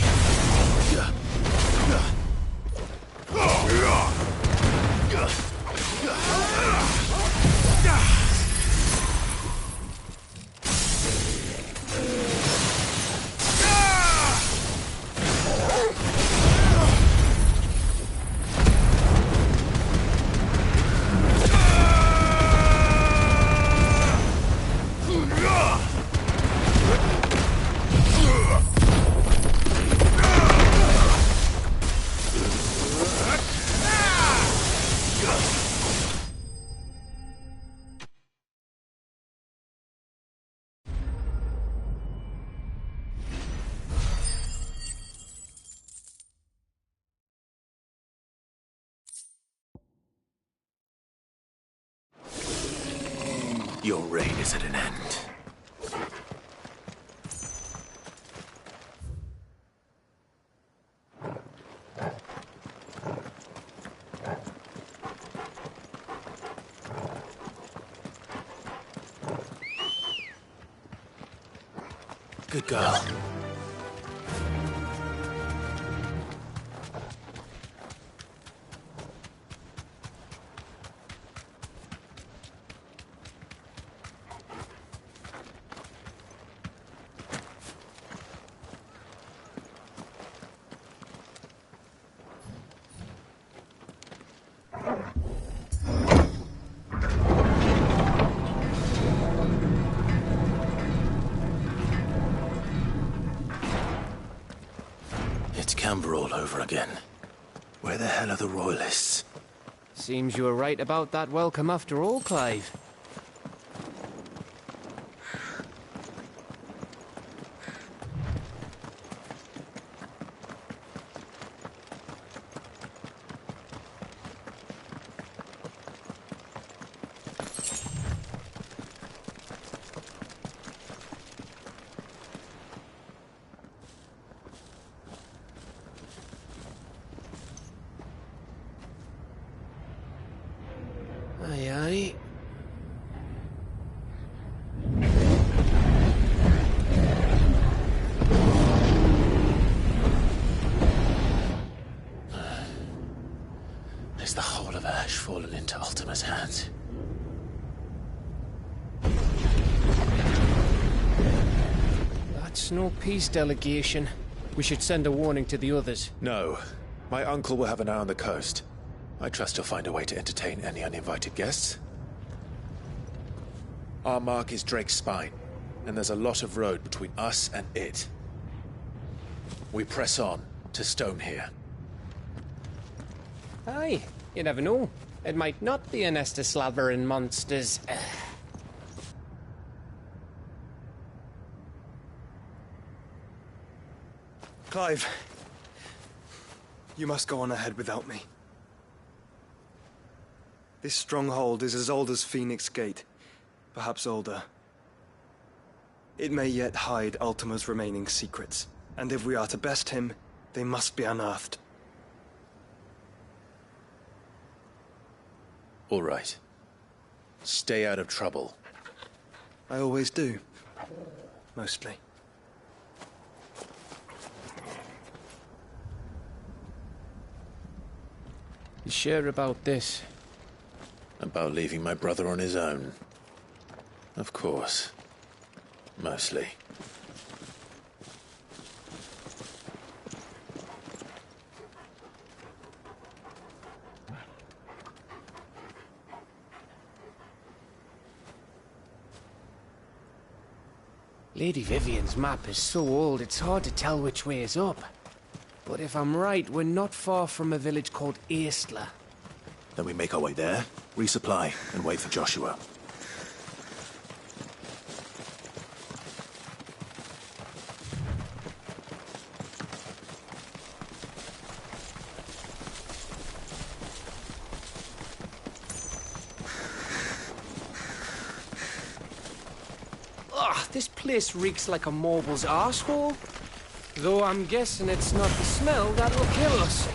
Your reign is at an end. Good girl. Camber all over again. Where the hell are the royalists? Seems you were right about that welcome after all, Clive. Aye, aye. Is the whole of Ash fallen into Ultima's hands? That's no peace delegation. We should send a warning to the others. No. My uncle will have an eye on the coast. I trust he'll find a way to entertain any uninvited guests. Our mark is Drake's Spine, and there's a lot of road between us and it. We press on to Stone here. Aye, you never know. It might not be a nest of slavering monsters. Clive, you must go on ahead without me. This stronghold is as old as Phoenix Gate, perhaps older. It may yet hide Ultima's remaining secrets, and if we are to best him, they must be unearthed. All right. Stay out of trouble. I always do. Mostly. You sure about this? About leaving my brother on his own? Of course. Mostly. Lady Vivian's map is so old it's hard to tell which way is up. But if I'm right, we're not far from a village called Aistla. Then we make our way there, resupply, and wait for Joshua. Ugh, this place reeks like a moble's arsehole. Though I'm guessing it's not the smell that will kill us.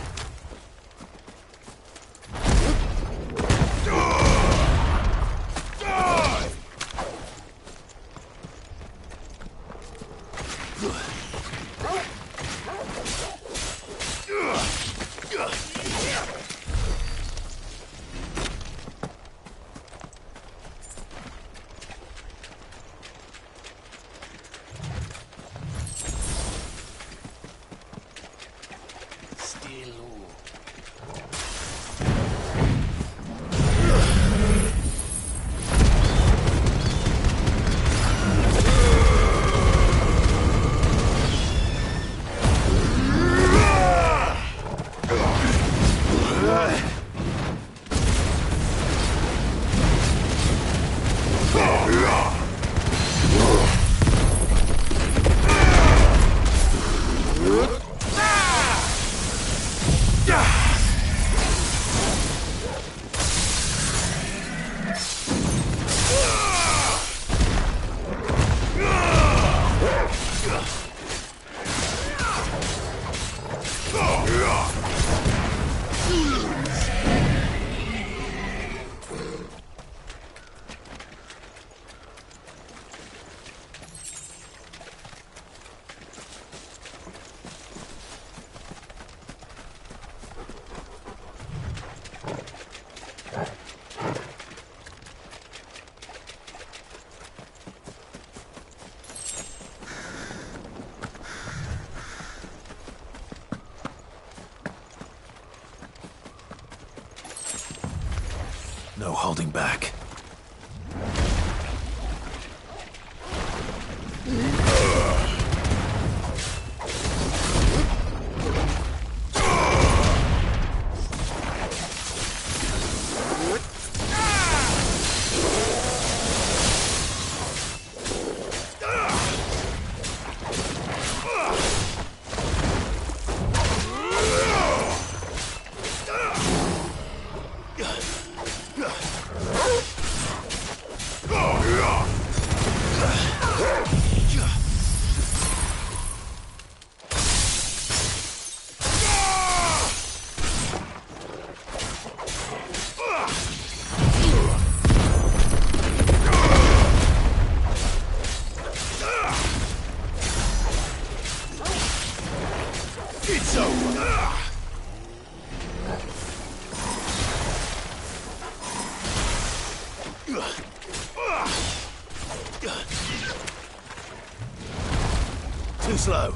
No holding back. It's over! Too slow.